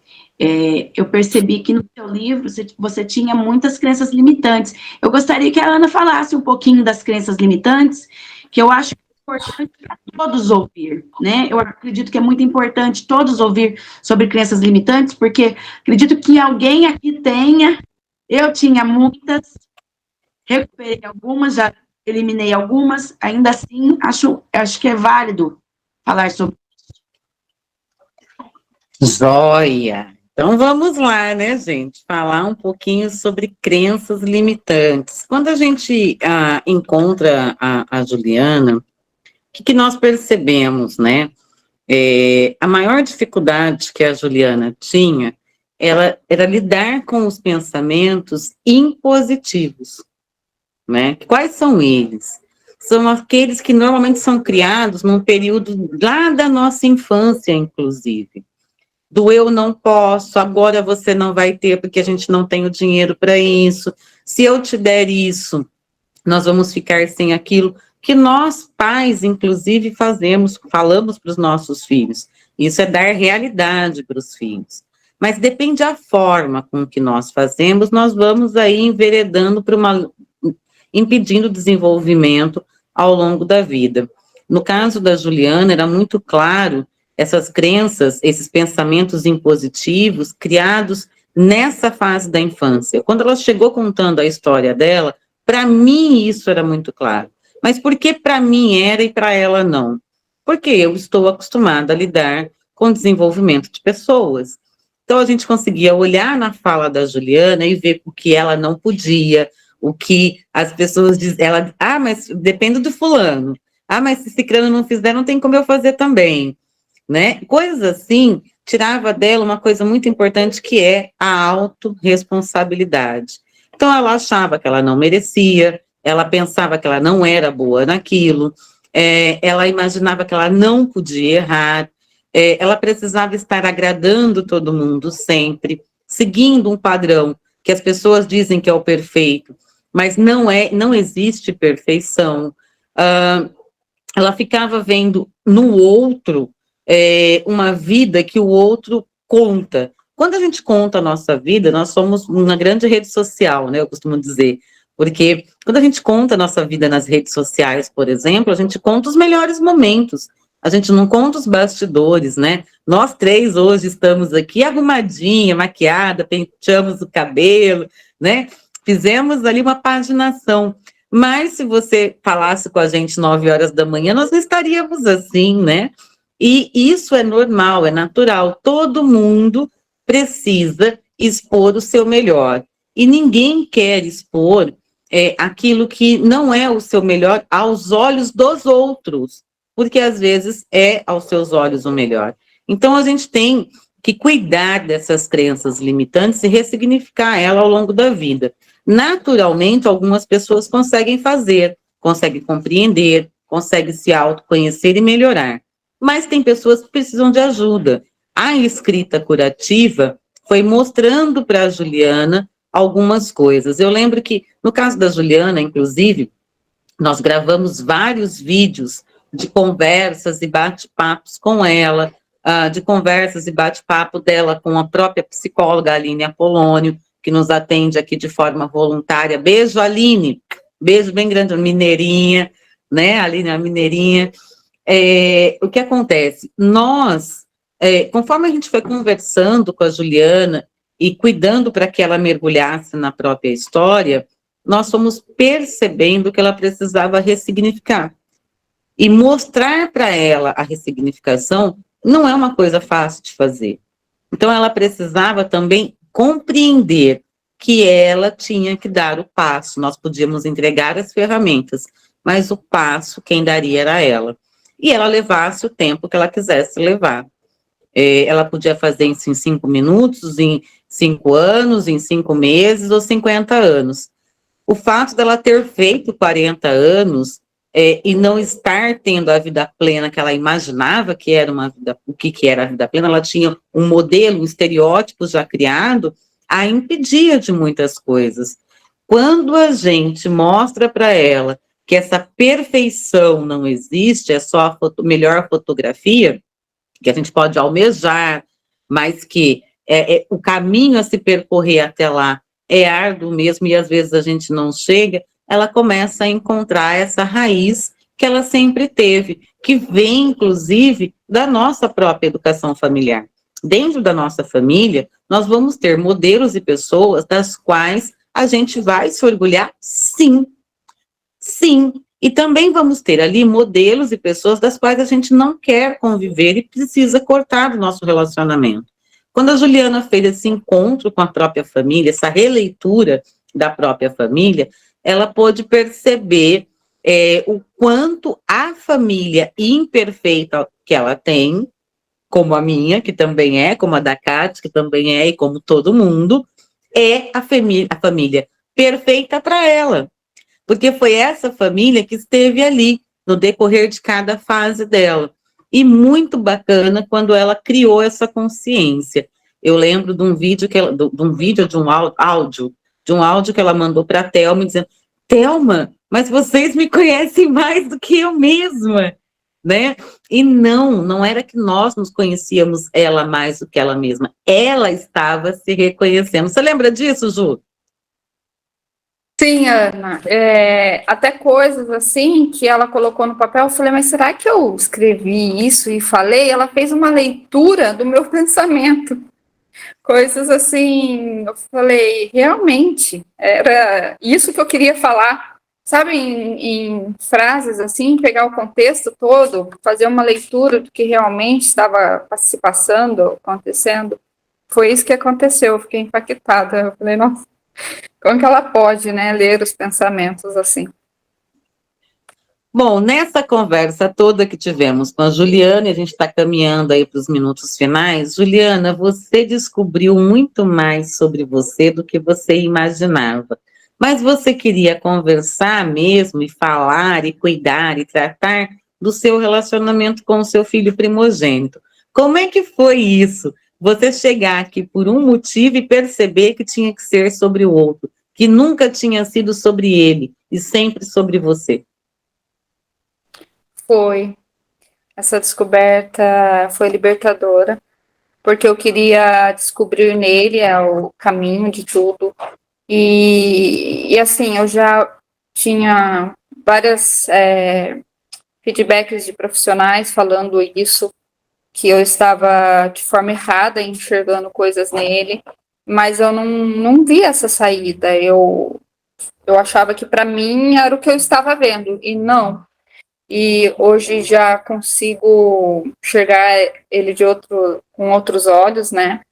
eu percebi que no seu livro você tinha muitas crenças limitantes. Eu gostaria que a Ana falasse um pouquinho das crenças limitantes, que eu acho importante para todos ouvir, né? Eu acredito que é muito importante todos ouvir sobre crenças limitantes, porque acredito que alguém aqui tenha, eu tinha muitas, recuperei algumas, já eliminei algumas, ainda assim, acho que é válido falar sobre. Joia! Então vamos lá, né, gente? Falar um pouquinho sobre crenças limitantes. Quando a gente encontra a Juliana, o que nós percebemos, né? A maior dificuldade que a Juliana tinha era lidar com os pensamentos impositivos, né? Quais são eles? São aqueles que normalmente são criados num período lá da nossa infância, inclusive. Do eu não posso, agora você não vai ter porque a gente não tem o dinheiro para isso. Se eu te der isso, nós vamos ficar sem aquilo que nós, pais, inclusive, falamos para os nossos filhos. Isso é dar realidade para os filhos. Mas depende da forma com que nós fazemos, nós vamos aí enveredando impedindo o desenvolvimento ao longo da vida. No caso da Juliana, era muito claro essas crenças, esses pensamentos impositivos criados nessa fase da infância. Quando ela chegou contando a história dela, para mim isso era muito claro. Mas por que para mim era e para ela não? Porque eu estou acostumada a lidar com o desenvolvimento de pessoas. Então, a gente conseguia olhar na fala da Juliana e ver o que ela não podia, o que as pessoas dizem. Ela, mas depende do fulano. Mas se ciclano não fizer, não tem como eu fazer também. Né? Coisas assim, tirava dela uma coisa muito importante, que é a autorresponsabilidade. Então, ela achava que ela não merecia, ela pensava que ela não era boa naquilo, ela imaginava que ela não podia errar, ela precisava estar agradando todo mundo sempre, seguindo um padrão que as pessoas dizem que é o perfeito, mas não existe perfeição. Ela ficava vendo no outro uma vida que o outro conta. Quando a gente conta a nossa vida, nós somos uma grande rede social, né, eu costumo dizer, porque quando a gente conta a nossa vida nas redes sociais, por exemplo, a gente conta os melhores momentos, a gente não conta os bastidores, né? Nós três hoje estamos aqui arrumadinha, maquiada, penteamos o cabelo, né? Fizemos ali uma paginação. Mas se você falasse com a gente 9 horas da manhã, nós não estaríamos assim, né? E isso é normal, é natural. Todo mundo precisa expor o seu melhor. E ninguém quer expor aquilo que não é o seu melhor aos olhos dos outros, porque às vezes é aos seus olhos o melhor. Então a gente tem que cuidar dessas crenças limitantes e ressignificar ela ao longo da vida. Naturalmente, algumas pessoas conseguem fazer, conseguem compreender, conseguem se autoconhecer e melhorar. Mas tem pessoas que precisam de ajuda. A escrita curativa foi mostrando para a Juliana algumas coisas. Eu lembro que, no caso da Juliana, inclusive, nós gravamos vários vídeos de conversas e bate-papos com ela, de conversas e bate-papo dela com a própria psicóloga Aline Apolônio, que nos atende aqui de forma voluntária. Beijo, Aline. Beijo bem grande, mineirinha, né? Aline, a mineirinha. O que acontece? Nós, conforme a gente foi conversando com a Juliana e cuidando para que ela mergulhasse na própria história, nós fomos percebendo que ela precisava ressignificar. E mostrar para ela a ressignificação não é uma coisa fácil de fazer. Então, ela precisava também compreender que ela tinha que dar o passo. Nós podíamos entregar as ferramentas, mas o passo quem daria era ela. E ela levasse o tempo que ela quisesse levar. Ela podia fazer isso em 5 minutos, em 5 anos, em 5 meses ou 50 anos. O fato dela ter feito 40 anos e não estar tendo a vida plena que ela imaginava que era uma vida, o que era a vida plena, ela tinha um modelo, um estereótipo já criado, a impedia de muitas coisas. Quando a gente mostra para ela que essa perfeição não existe, é só a melhor fotografia, que a gente pode almejar, mas que o caminho a se percorrer até lá é árduo mesmo, e às vezes a gente não chega, ela começa a encontrar essa raiz que ela sempre teve, que vem, inclusive, da nossa própria educação familiar. Dentro da nossa família, nós vamos ter modelos e pessoas das quais a gente vai se orgulhar, sim. Sim. E também vamos ter ali modelos e pessoas das quais a gente não quer conviver e precisa cortar do nosso relacionamento. Quando a Juliana fez esse encontro com a própria família, essa releitura da própria família, ela pôde perceber o quanto a família imperfeita que ela tem, como a minha, que também é, como a da Cátia, que também é, e como todo mundo, é a família perfeita para ela. Porque foi essa família que esteve ali no decorrer de cada fase dela. E muito bacana quando ela criou essa consciência. Eu lembro de um vídeo, de um áudio que ela mandou para a Thelma, dizendo: Thelma, mas vocês me conhecem mais do que eu mesma, né? E não era que nós nos conhecíamos ela mais do que ela mesma. Ela estava se reconhecendo. Você lembra disso, Ju? Sim, Ana. Até coisas assim que ela colocou no papel, eu falei, mas será que eu escrevi isso e falei? Ela fez uma leitura do meu pensamento. Coisas assim, eu falei, realmente, era isso que eu queria falar. Sabe, em frases assim, pegar o contexto todo, fazer uma leitura do que realmente estava se passando, acontecendo. Foi isso que aconteceu, eu fiquei impactada. Eu falei, nossa, como que ela pode, né, ler os pensamentos assim? Bom, nessa conversa toda que tivemos com a Juliana, e a gente está caminhando aí para os minutos finais. Juliana, você descobriu muito mais sobre você do que você imaginava. Mas você queria conversar mesmo e falar e cuidar e tratar do seu relacionamento com o seu filho primogênito. Como é que foi isso? Você chegar aqui por um motivo e perceber que tinha que ser sobre o outro, que nunca tinha sido sobre ele e sempre sobre você. Foi. Essa descoberta foi libertadora, porque eu queria descobrir nele o caminho de tudo. E assim, eu já tinha várias feedbacks de profissionais falando isso, que eu estava de forma errada enxergando coisas nele, mas eu não vi essa saída. Eu achava que para mim era o que eu estava vendo, e não. E hoje já consigo enxergar ele com outros olhos, né?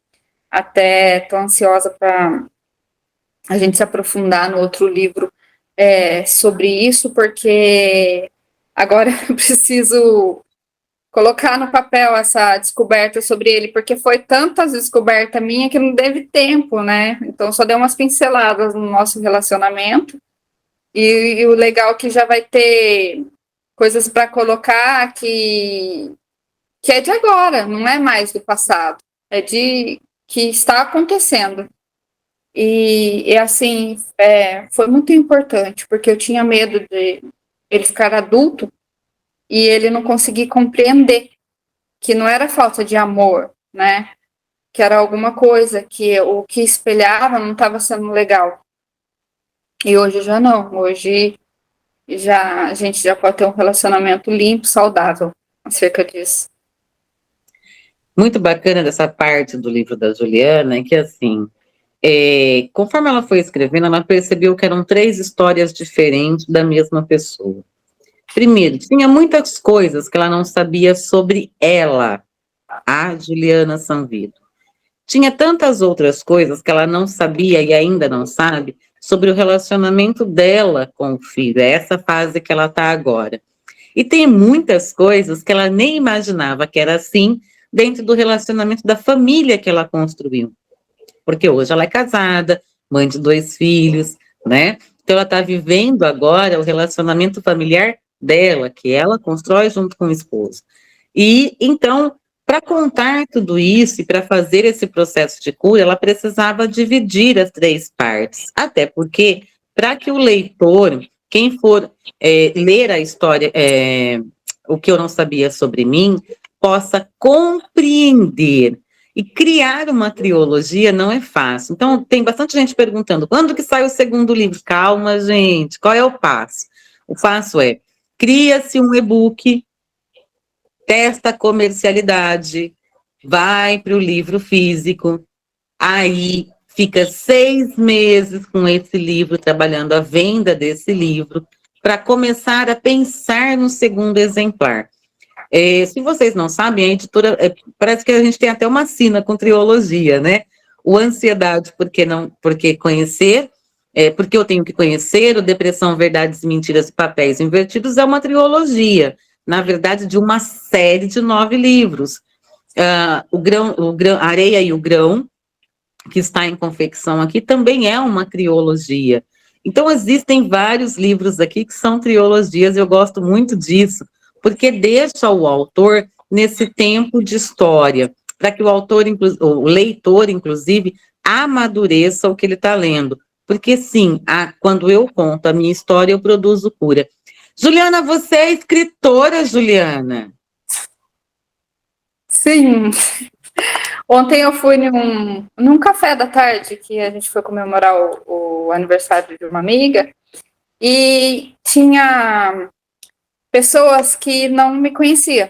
Até estou ansiosa para a gente se aprofundar no outro livro sobre isso, porque agora eu preciso colocar no papel essa descoberta sobre ele, porque foi tantas descobertas minha que não teve tempo, né? Então só deu umas pinceladas no nosso relacionamento, e o legal é que já vai ter coisas para colocar que é de agora, não é mais do passado, é de que está acontecendo. E assim, foi muito importante, porque eu tinha medo de ele ficar adulto e ele não conseguir compreender que não era falta de amor, né? Que era alguma coisa que o que espelhava não estava sendo legal. E hoje já não, hoje já a gente já pode ter um relacionamento limpo, saudável acerca disso. Muito bacana dessa parte do livro da Juliana, é que assim, conforme ela foi escrevendo, ela percebeu que eram 3 histórias diferentes da mesma pessoa. Primeiro, tinha muitas coisas que ela não sabia sobre ela, a Juliana Sanvito. Tinha tantas outras coisas que ela não sabia e ainda não sabe sobre o relacionamento dela com o filho, é essa fase que ela está agora. E tem muitas coisas que ela nem imaginava que era assim dentro do relacionamento da família que ela construiu. Porque hoje ela é casada, mãe de 2 filhos, né? Então ela está vivendo agora o relacionamento familiar dela, que ela constrói junto com o esposo. E então, para contar tudo isso e para fazer esse processo de cura, ela precisava dividir as 3 partes. Até porque, para que o leitor, quem for ler a história, o que eu não sabia sobre mim, possa compreender. E criar uma trilogia não é fácil. Então, tem bastante gente perguntando, quando que sai o segundo livro? Calma, gente, qual é o passo? O passo é, cria-se um e-book, testa a comercialidade, vai para o livro físico, aí fica 6 meses com esse livro, trabalhando a venda desse livro, para começar a pensar no segundo exemplar. Se vocês não sabem, a editora, parece que a gente tem até uma sina com trilogia, né? O Ansiedade, porque conhecer, porque eu tenho que conhecer, o Depressão, Verdades, Mentiras e Papéis Invertidos é uma trilogia, na verdade, de uma série de 9 livros. A Areia e o Grão, que está em confecção aqui, também é uma trilogia. Então, existem vários livros aqui que são trilogias, e eu gosto muito disso, porque deixa o autor nesse tempo de história, para que o leitor, inclusive, amadureça o que ele está lendo. Porque, sim, quando eu conto a minha história, eu produzo cura. Juliana, você é escritora, Juliana? Sim, Ontem eu fui num café da tarde, que a gente foi comemorar o aniversário de uma amiga, e tinha pessoas que não me conheciam.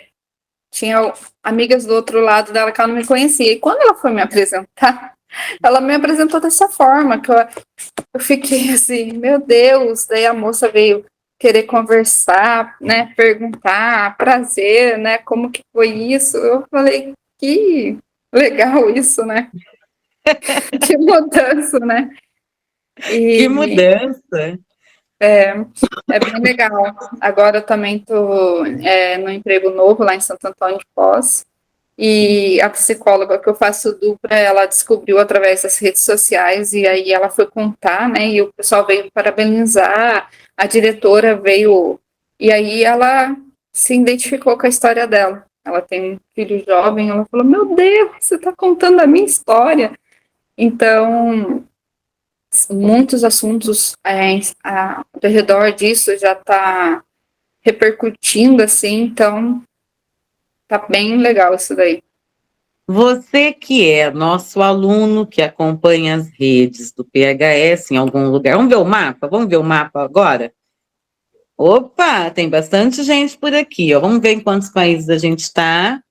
Tinha amigas do outro lado dela que ela não me conhecia. E quando ela foi me apresentar, ela me apresentou dessa forma, que eu fiquei assim, meu Deus. Daí a moça veio querer conversar, né, perguntar, prazer, né, como que foi isso. Eu falei, que legal isso, né? Que mudança, né? Que E mudança! é bem legal. Agora eu também estou no emprego novo lá em Santo Antônio de Posse. E a psicóloga que eu faço dupla, ela descobriu através das redes sociais, e aí ela foi contar, né? E o pessoal veio parabenizar, a diretora veio, e aí ela se identificou com a história dela. Ela tem um filho jovem, ela falou: Meu Deus, você está contando a minha história. Então, muitos assuntos ao redor disso já está repercutindo, assim, então tá bem legal isso daí. Você que é nosso aluno que acompanha as redes do PHS em algum lugar. Vamos ver o mapa? Vamos ver o mapa agora? Opa, tem bastante gente por aqui, ó. Vamos ver em quantos países a gente está.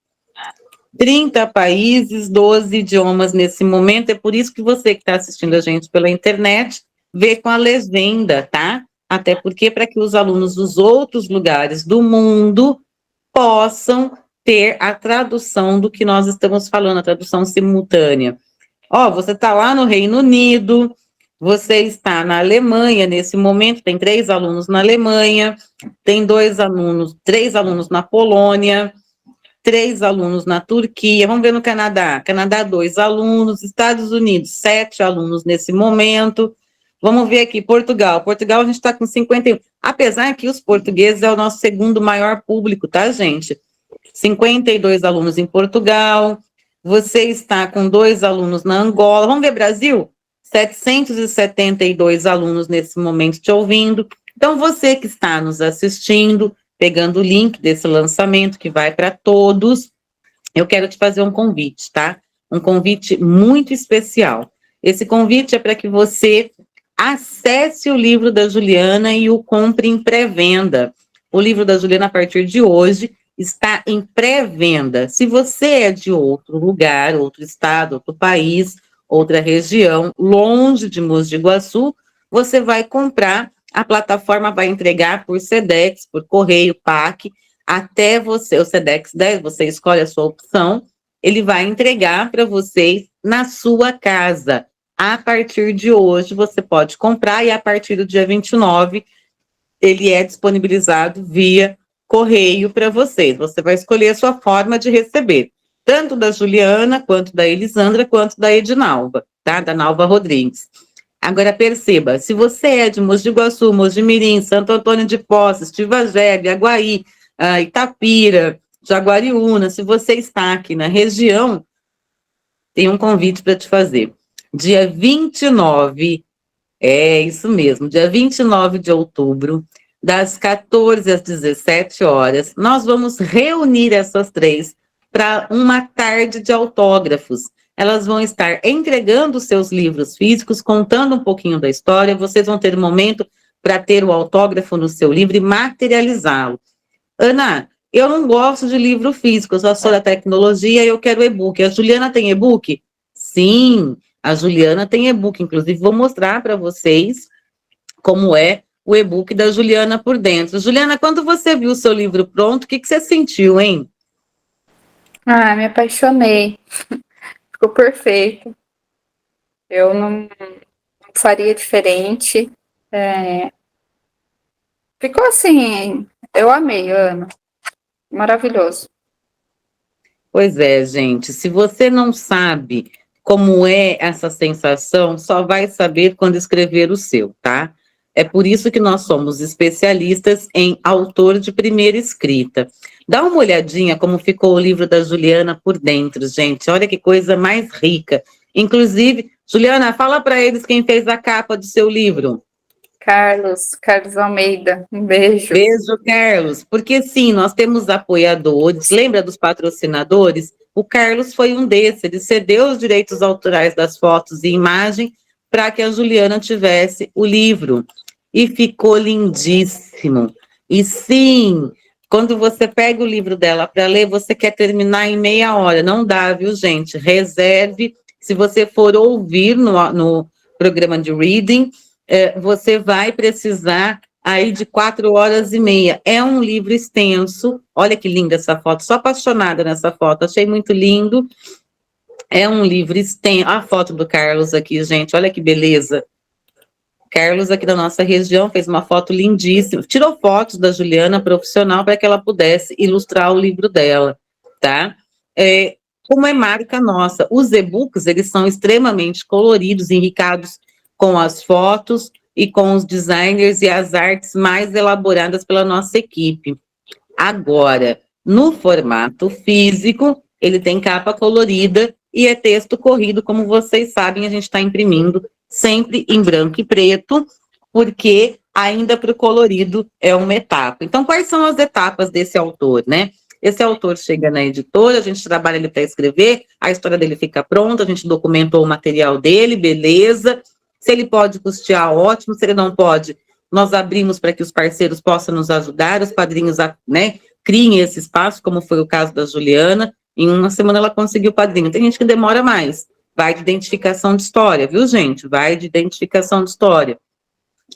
30 países, 12 idiomas nesse momento. É por isso que você que está assistindo a gente pela internet vê com a legenda, tá? Até porque para que os alunos dos outros lugares do mundo possam ter a tradução do que nós estamos falando, a tradução simultânea. Ó, você está lá no Reino Unido, você está na Alemanha nesse momento, tem 3 alunos na Alemanha, tem 3 alunos na Polônia, 3 alunos na Turquia, vamos ver no Canadá. Canadá, 2 alunos, Estados Unidos, 7 alunos nesse momento. Vamos ver aqui, Portugal. Portugal a gente está com 51. Apesar que os portugueses é o nosso segundo maior público, tá, gente? 52 alunos em Portugal. Você está com 2 alunos na Angola. Vamos ver Brasil? 772 alunos nesse momento te ouvindo. Então, você que está nos assistindo, pegando o link desse lançamento que vai para todos, eu quero te fazer um convite, tá? Um convite muito especial. Esse convite é para que você acesse o livro da Juliana e o compre em pré-venda. O livro da Juliana, a partir de hoje, está em pré-venda. Se você é de outro lugar, outro estado, outro país, outra região, longe de Mogi de Guaçu, você vai comprar, a plataforma vai entregar por Sedex, por correio, PAC, até você, o Sedex 10, você escolhe a sua opção, ele vai entregar para vocês na sua casa. A partir de hoje, você pode comprar e a partir do dia 29, ele é disponibilizado via correio para vocês. Você vai escolher a sua forma de receber, tanto da Juliana, quanto da Elisandra, quanto da Edinalva, tá? Da Nalva Rodrigues. Agora, perceba, se você é de Mogi Guaçu, Mojimirim, Santo Antônio de Poços, Tivagé, Aguaí, Itapira, Jaguariúna, se você está aqui na região, tem um convite para te fazer. Dia 29, isso mesmo, dia 29 de outubro, das 14 às 17 horas, nós vamos reunir essas 3 para uma tarde de autógrafos. Elas vão estar entregando seus livros físicos, contando um pouquinho da história, vocês vão ter um momento para ter o autógrafo no seu livro e materializá-lo. Ana, eu não gosto de livro físico, eu só sou da tecnologia e eu quero e-book. A Juliana tem e-book? Sim, a Juliana tem e-book, inclusive vou mostrar para vocês como é o e-book da Juliana por dentro. Juliana, quando você viu o seu livro pronto, o que você sentiu, hein? Me apaixonei. Ficou perfeito. Eu não faria diferente. Ficou assim, eu amei, Ana. Maravilhoso. Pois é, gente, se você não sabe como é essa sensação, só vai saber quando escrever o seu, tá? É por isso que nós somos especialistas em autor de primeira escrita. Dá uma olhadinha como ficou o livro da Juliana por dentro, gente. Olha que coisa mais rica. Inclusive, Juliana, fala para eles quem fez a capa do seu livro. Carlos Almeida, um beijo. Beijo, Carlos. Porque sim, nós temos apoiadores, lembra dos patrocinadores? O Carlos foi um desses, ele cedeu os direitos autorais das fotos e imagem para que a Juliana tivesse o livro. E ficou lindíssimo. E sim, quando você pega o livro dela para ler, você quer terminar em meia hora. Não dá, viu, gente? Reserve. Se você for ouvir no programa de reading, você vai precisar aí de 4 horas e meia. É um livro extenso. Olha que linda essa foto. Sou apaixonada nessa foto. Achei muito lindo. É um livro extenso. A foto do Carlos aqui, gente. Olha que beleza. Carlos, aqui da nossa região, fez uma foto lindíssima. Tirou fotos da Juliana, profissional, para que ela pudesse ilustrar o livro dela, tá? Como é marca nossa, os e-books, eles são extremamente coloridos, enricados com as fotos e com os designers e as artes mais elaboradas pela nossa equipe. Agora, no formato físico, ele tem capa colorida e é texto corrido, como vocês sabem, a gente está imprimindo sempre em branco e preto, porque ainda para o colorido é uma etapa. Então, quais são as etapas desse autor, né? Esse autor chega na editora, a gente trabalha ele para escrever, a história dele fica pronta, a gente documentou o material dele, beleza. Se ele pode custear, ótimo. Se ele não pode, nós abrimos para que os parceiros possam nos ajudar, os padrinhos, né, criem esse espaço, como foi o caso da Juliana. Em uma semana ela conseguiu o padrinho. Tem gente que demora mais. Vai de identificação de história, viu, gente? Vai de identificação de história.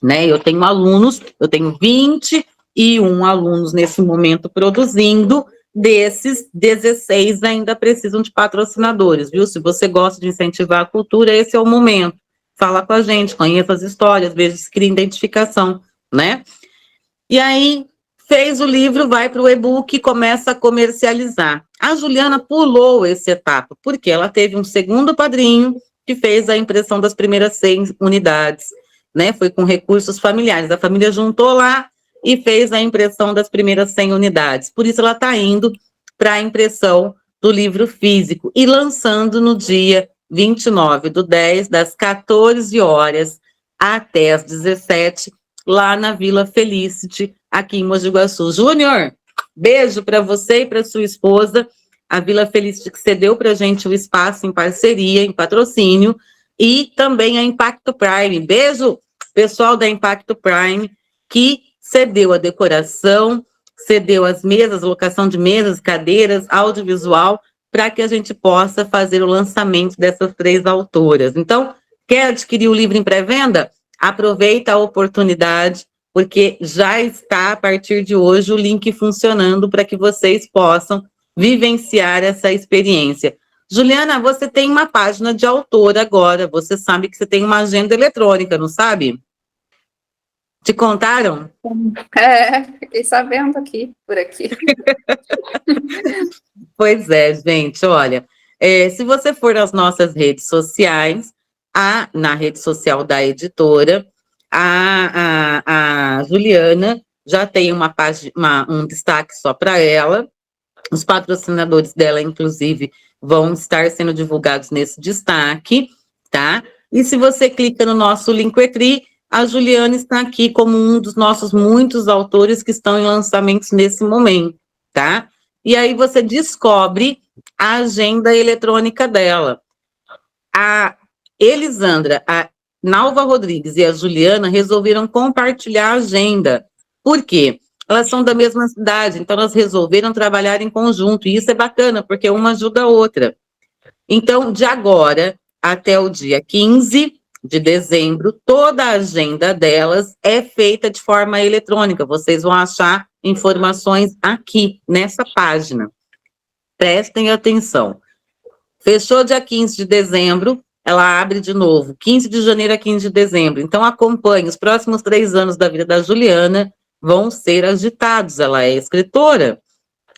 Né? Eu tenho 21 alunos nesse momento produzindo. Desses, 16 ainda precisam de patrocinadores, viu? Se você gosta de incentivar a cultura, esse é o momento. Fala com a gente, conheça as histórias, veja se cria identificação, né? E aí, fez o livro, vai para o e-book e começa a comercializar. A Juliana pulou essa etapa, porque ela teve um segundo padrinho que fez a impressão das primeiras 100 unidades, né? Foi com recursos familiares. A família juntou lá e fez a impressão das primeiras 100 unidades. Por isso, ela está indo para a impressão do livro físico e lançando no dia 29/10, das 14 horas até as 17, lá na Vila Felicity, aqui em Mogi Guaçu. Júnior, beijo para você e para sua esposa. A Vila Felicity que cedeu para a gente o espaço em parceria, em patrocínio, e também a Impacto Prime. Beijo, pessoal da Impacto Prime, que cedeu a decoração, cedeu as mesas, locação de mesas, cadeiras, audiovisual, para que a gente possa fazer o lançamento dessas 3 autoras. Então, quer adquirir o livro em pré-venda? Aproveita a oportunidade, porque já está, a partir de hoje, o link funcionando para que vocês possam vivenciar essa experiência. Juliana, você tem uma página de autora agora, você sabe que você tem uma agenda eletrônica, não sabe? Te contaram? Fiquei sabendo aqui, por aqui. Pois é, gente, olha, se você for nas nossas redes sociais, na rede social da editora, a Juliana já tem uma página, um destaque só para ela. Os patrocinadores dela, inclusive, vão estar sendo divulgados nesse destaque, tá? E se você clica no nosso Linktree, a Juliana está aqui como um dos nossos muitos autores que estão em lançamentos nesse momento, tá? E aí você descobre a agenda eletrônica dela. A Elisandra, a Nalva Rodrigues e a Juliana resolveram compartilhar a agenda. Por quê? Elas são da mesma cidade, então elas resolveram trabalhar em conjunto, e isso é bacana, porque uma ajuda a outra. Então, de agora até o dia 15 de dezembro, toda a agenda delas é feita de forma eletrônica. Vocês vão achar informações aqui, nessa página. Prestem atenção. Fechou dia 15 de dezembro, ela abre de novo, 15 de janeiro a 15 de dezembro. Então, acompanhe, os próximos 3 anos da vida da Juliana vão ser agitados. Ela é escritora,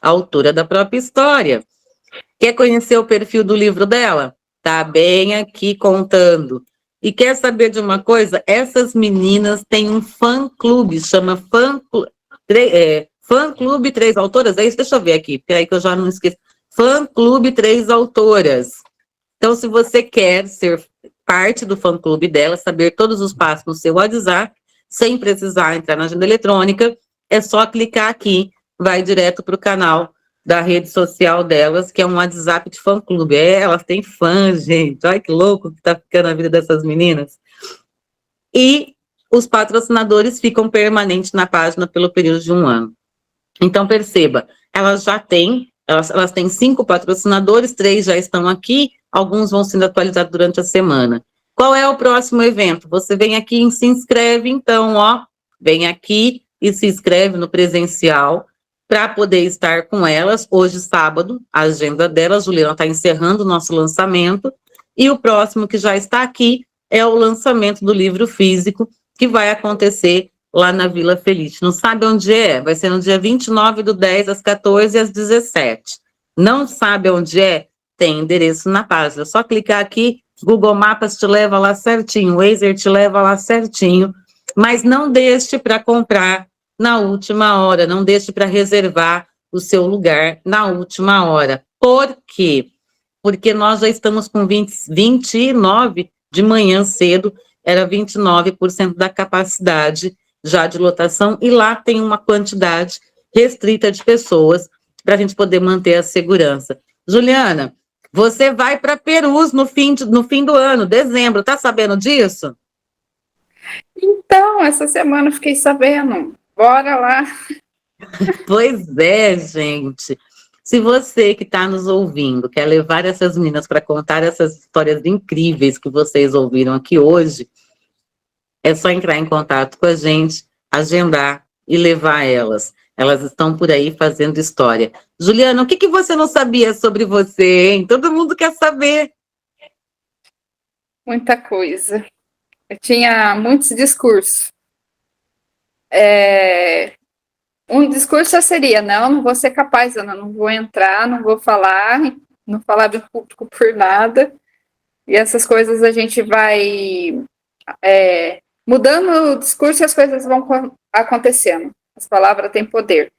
autora da própria história. Quer conhecer o perfil do livro dela? Tá bem aqui contando. E quer saber de uma coisa? Essas meninas têm um fã-clube, chama Fã-clube 3 Autoras. É isso? Deixa eu ver aqui, peraí que eu já não esqueci. Fã-clube 3 Autoras. Então, se você quer ser parte do fã-clube dela, saber todos os passos no seu WhatsApp, sem precisar entrar na agenda eletrônica, é só clicar aqui, vai direto para o canal da rede social delas, que é um WhatsApp de fã-clube. Elas têm fãs, gente. Olha que louco que tá ficando a vida dessas meninas. E os patrocinadores ficam permanentes na página pelo período de 1 ano. Então, perceba, elas têm 5 patrocinadores, 3 já estão aqui, alguns vão sendo atualizados durante a semana. Qual é o próximo evento? Você vem aqui e se inscreve, então, vem aqui e se inscreve no presencial para poder estar com elas. Hoje, sábado, a agenda delas, Juliana está encerrando o nosso lançamento, e o próximo que já está aqui é o lançamento do livro físico, que vai acontecer lá na Vila Feliz. Não sabe onde é? Vai ser no dia 29/10, às 14 e às 17. Não sabe onde é? Tem endereço na página. É só clicar aqui, Google Maps te leva lá certinho, Waze te leva lá certinho, mas não deixe para comprar na última hora, não deixe para reservar o seu lugar na última hora. Por quê? Porque nós já estamos com 29 de manhã cedo, era 29% da capacidade já de lotação, e lá tem uma quantidade restrita de pessoas para a gente poder manter a segurança. Juliana, você vai para Perus no fim do ano, dezembro, tá sabendo disso? Então, essa semana eu fiquei sabendo. Bora lá. Pois é, gente. Se você que está nos ouvindo quer levar essas meninas para contar essas histórias incríveis que vocês ouviram aqui hoje, é só entrar em contato com a gente, agendar e levar elas. Elas estão por aí fazendo história. Juliana, o que você não sabia sobre você, hein? Todo mundo quer saber. Muita coisa. Eu tinha muitos discursos. Um discurso seria, não vou ser capaz, Ana, não vou entrar, não vou falar, não falar em público por nada. E essas coisas a gente vai mudando o discurso e as coisas vão acontecendo. As palavras têm poder.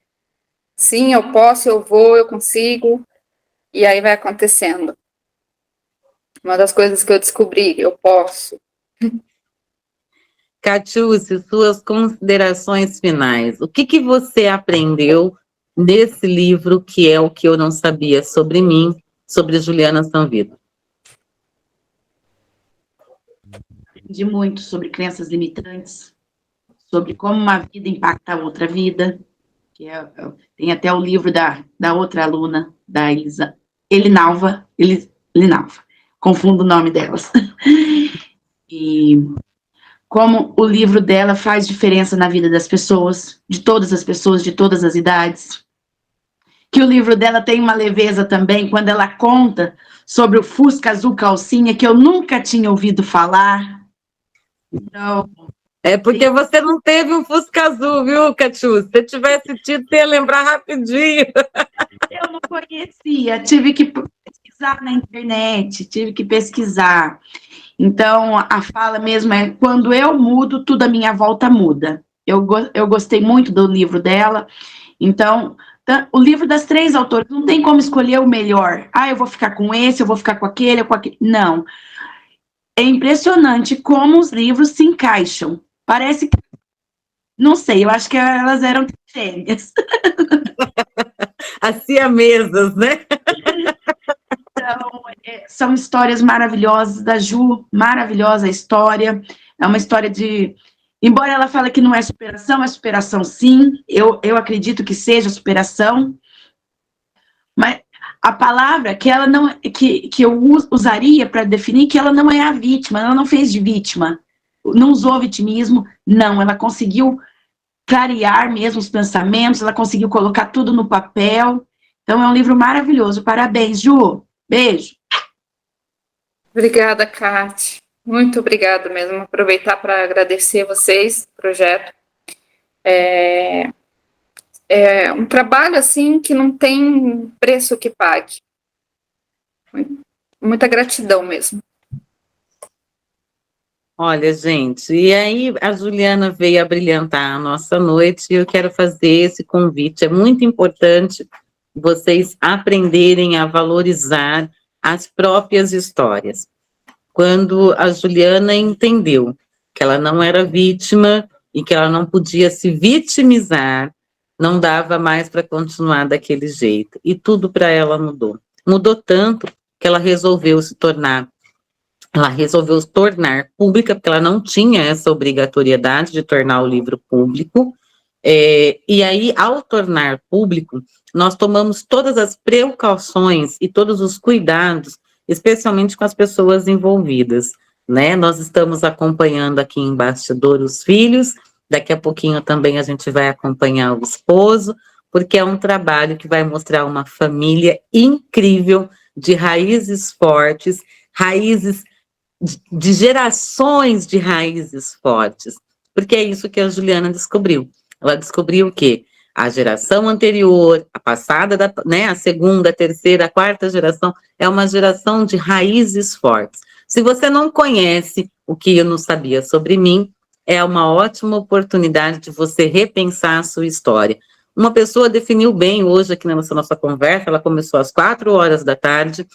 Sim, eu posso, eu vou, eu consigo. E aí vai acontecendo. Uma das coisas que eu descobri, eu posso. Catiúcia, suas considerações finais. O que você aprendeu nesse livro, que é o que eu não sabia sobre mim, sobre Juliana Sanvito? Aprendi muito sobre crenças limitantes, sobre como uma vida impacta a outra vida, que tem até o livro da outra aluna, da Elinalva, confundo o nome delas. E como o livro dela faz diferença na vida das pessoas, de todas as idades. Que o livro dela tem uma leveza também, quando ela conta sobre o Fusca Azul Calcinha, que eu nunca tinha ouvido falar. Então, é porque você não teve um Fusca Azul, viu, Catiúcia? Se tivesse tido, você ia lembrar rapidinho. Eu não conhecia, tive que pesquisar na internet, Então, a fala mesmo é, quando eu mudo, tudo à minha volta muda. Eu gostei muito do livro dela. Então, o livro das 3 autoras, não tem como escolher o melhor. Eu vou ficar com esse, eu vou ficar com aquele, Não. É impressionante como os livros se encaixam. Parece que... Não sei, eu acho que elas eram gêmeas. As siamesas, né? Então, são histórias maravilhosas da Ju, maravilhosa a história. É uma história de... Embora ela fale que não é superação sim. Eu acredito que seja superação. Mas a palavra que ela não, que eu usaria para definir, que ela não é a vítima, ela não fez de vítima, não usou vitimismo, não, ela conseguiu clarear mesmo os pensamentos, ela conseguiu colocar tudo no papel. Então é um livro maravilhoso. Parabéns, Ju. Beijo. Obrigada, Kate. Muito obrigada mesmo. Aproveitar para agradecer vocês, o projeto. É um trabalho, assim, que não tem preço que pague. Muita gratidão mesmo. Olha, gente, e aí a Juliana veio a brilhantar a nossa noite e eu quero fazer esse convite. É muito importante vocês aprenderem a valorizar as próprias histórias. Quando a Juliana entendeu que ela não era vítima e que ela não podia se vitimizar, não dava mais para continuar daquele jeito. E tudo para ela mudou. Mudou tanto que ela resolveu se tornar pública, porque ela não tinha essa obrigatoriedade de tornar o livro público. E aí, ao tornar público, nós tomamos todas as precauções e todos os cuidados, especialmente com as pessoas envolvidas, né? Nós estamos acompanhando aqui em bastidor os filhos, daqui a pouquinho também a gente vai acompanhar o esposo, porque é um trabalho que vai mostrar uma família incrível, de raízes fortes, raízes de gerações de raízes fortes, porque é isso que a Juliana descobriu. Ela descobriu que a geração anterior, a passada, né, a segunda, a terceira, a quarta geração, é uma geração de raízes fortes. Se você não conhece o que eu não sabia sobre mim, é uma ótima oportunidade de você repensar a sua história. Uma pessoa definiu bem hoje aqui na nossa conversa, ela começou às 4 horas da tarde,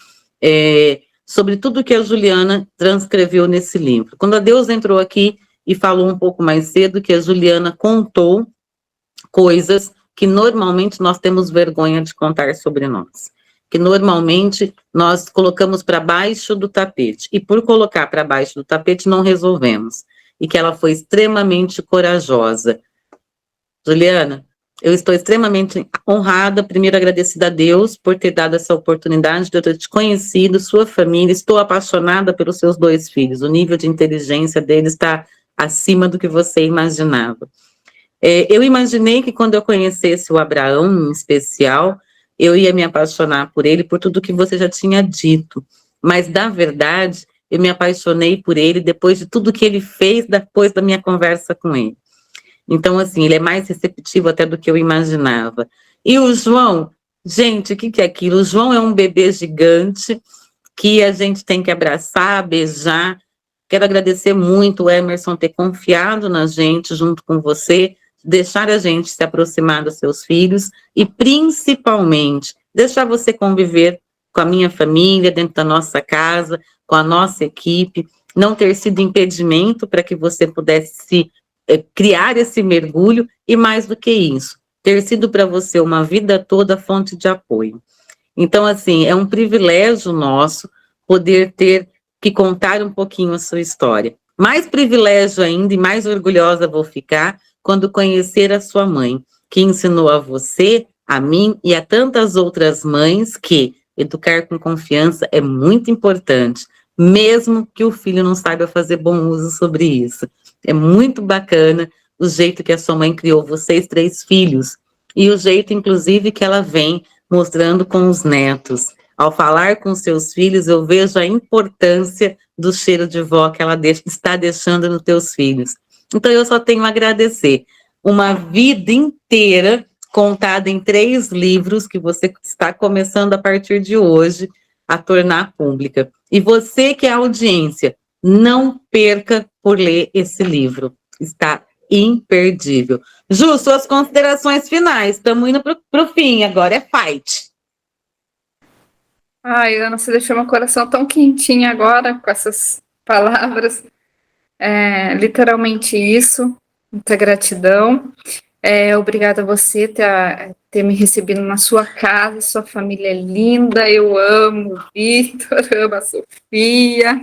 sobre tudo que a Juliana transcreveu nesse livro. Quando a Deus entrou aqui e falou um pouco mais cedo que a Juliana contou coisas que normalmente nós temos vergonha de contar sobre nós, que normalmente nós colocamos para baixo do tapete, e por colocar para baixo do tapete não resolvemos, e que ela foi extremamente corajosa. Juliana, eu estou extremamente honrada, primeiro agradecida a Deus por ter dado essa oportunidade de eu ter te conhecido, sua família, estou apaixonada pelos seus 2 filhos, o nível de inteligência deles está acima do que você imaginava. Eu imaginei que quando eu conhecesse o Abraão, em especial, eu ia me apaixonar por ele, por tudo que você já tinha dito, mas, na verdade, eu me apaixonei por ele depois de tudo que ele fez, depois da minha conversa com ele. Então, assim, ele é mais receptivo até do que eu imaginava. E o João, gente, o que é aquilo? O João é um bebê gigante que a gente tem que abraçar, beijar. Quero agradecer muito o Emerson ter confiado na gente, junto com você, deixar a gente se aproximar dos seus filhos e, principalmente, deixar você conviver com a minha família, dentro da nossa casa, com a nossa equipe, não ter sido impedimento para que você pudesse criar esse mergulho e, mais do que isso, ter sido para você uma vida toda fonte de apoio. Então, assim, é um privilégio nosso poder ter que contar um pouquinho a sua história. Mais privilégio ainda e mais orgulhosa vou ficar quando conhecer a sua mãe, que ensinou a você, a mim e a tantas outras mães que educar com confiança é muito importante, mesmo que o filho não saiba fazer bom uso sobre isso. É muito bacana o jeito que a sua mãe criou vocês 3 filhos e o jeito, inclusive, que ela vem mostrando com os netos. Ao falar com seus filhos, eu vejo a importância do cheiro de vó que ela está deixando nos teus filhos. Então, eu só tenho a agradecer. Uma vida inteira contada em 3 livros que você está começando a partir de hoje a tornar pública. E você que é a audiência, não perca por ler esse livro. Está imperdível. Ju, suas considerações finais. Estamos indo para o fim, agora é fight. Ai, Ana, você deixou meu coração tão quentinho agora com essas palavras. Literalmente isso. Muita gratidão. Obrigada a você ter me recebido na sua casa. Sua família é linda. Eu amo o Vitor, amo a Sofia,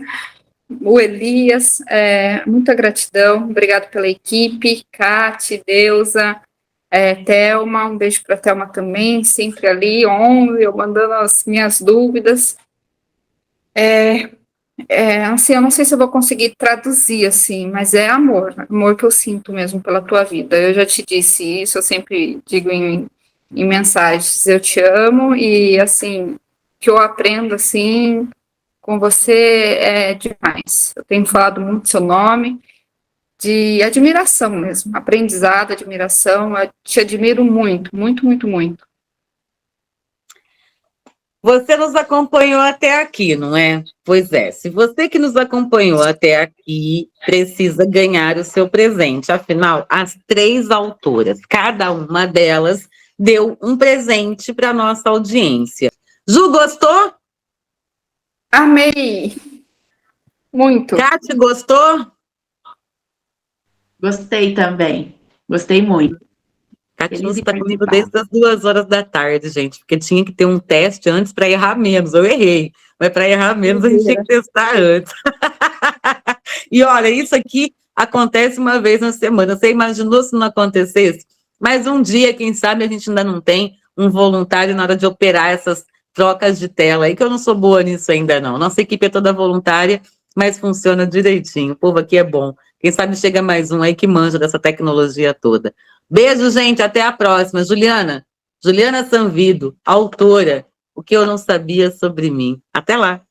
o Elias. Muita gratidão. Obrigado pela equipe. Cate, Deusa, Thelma. Um beijo para a Thelma também, sempre ali, eu mandando as minhas dúvidas. Assim, eu não sei se eu vou conseguir traduzir, assim, mas é amor que eu sinto mesmo pela tua vida. Eu já te disse isso, eu sempre digo em mensagens, eu te amo, e, assim, que eu aprendo, assim, com você é demais. Eu tenho falado muito seu nome, de admiração mesmo, aprendizado, admiração, eu te admiro muito, muito, muito, muito. Você nos acompanhou até aqui, não é? Pois é, se você que nos acompanhou até aqui precisa ganhar o seu presente. Afinal, as 3 autoras, cada uma delas deu um presente para a nossa audiência. Ju, gostou? Amei! Muito! Cate, gostou? Gostei também. Gostei muito. Catiúcia está comigo desde as 2 horas da tarde, gente, porque tinha que ter um teste antes para errar menos. Eu errei, mas para errar menos a gente tinha que testar antes. E olha, isso aqui acontece uma vez na semana. Você imaginou se não acontecesse? Mas um dia, quem sabe, a gente ainda não tem um voluntário na hora de operar essas trocas de tela aí, que eu não sou boa nisso ainda não. Nossa equipe é toda voluntária, mas funciona direitinho. O povo aqui é bom. Quem sabe chega mais um aí que manja dessa tecnologia toda. Beijo, gente. Até a próxima. Juliana Sanvido, autora, O que eu não sabia sobre mim. Até lá.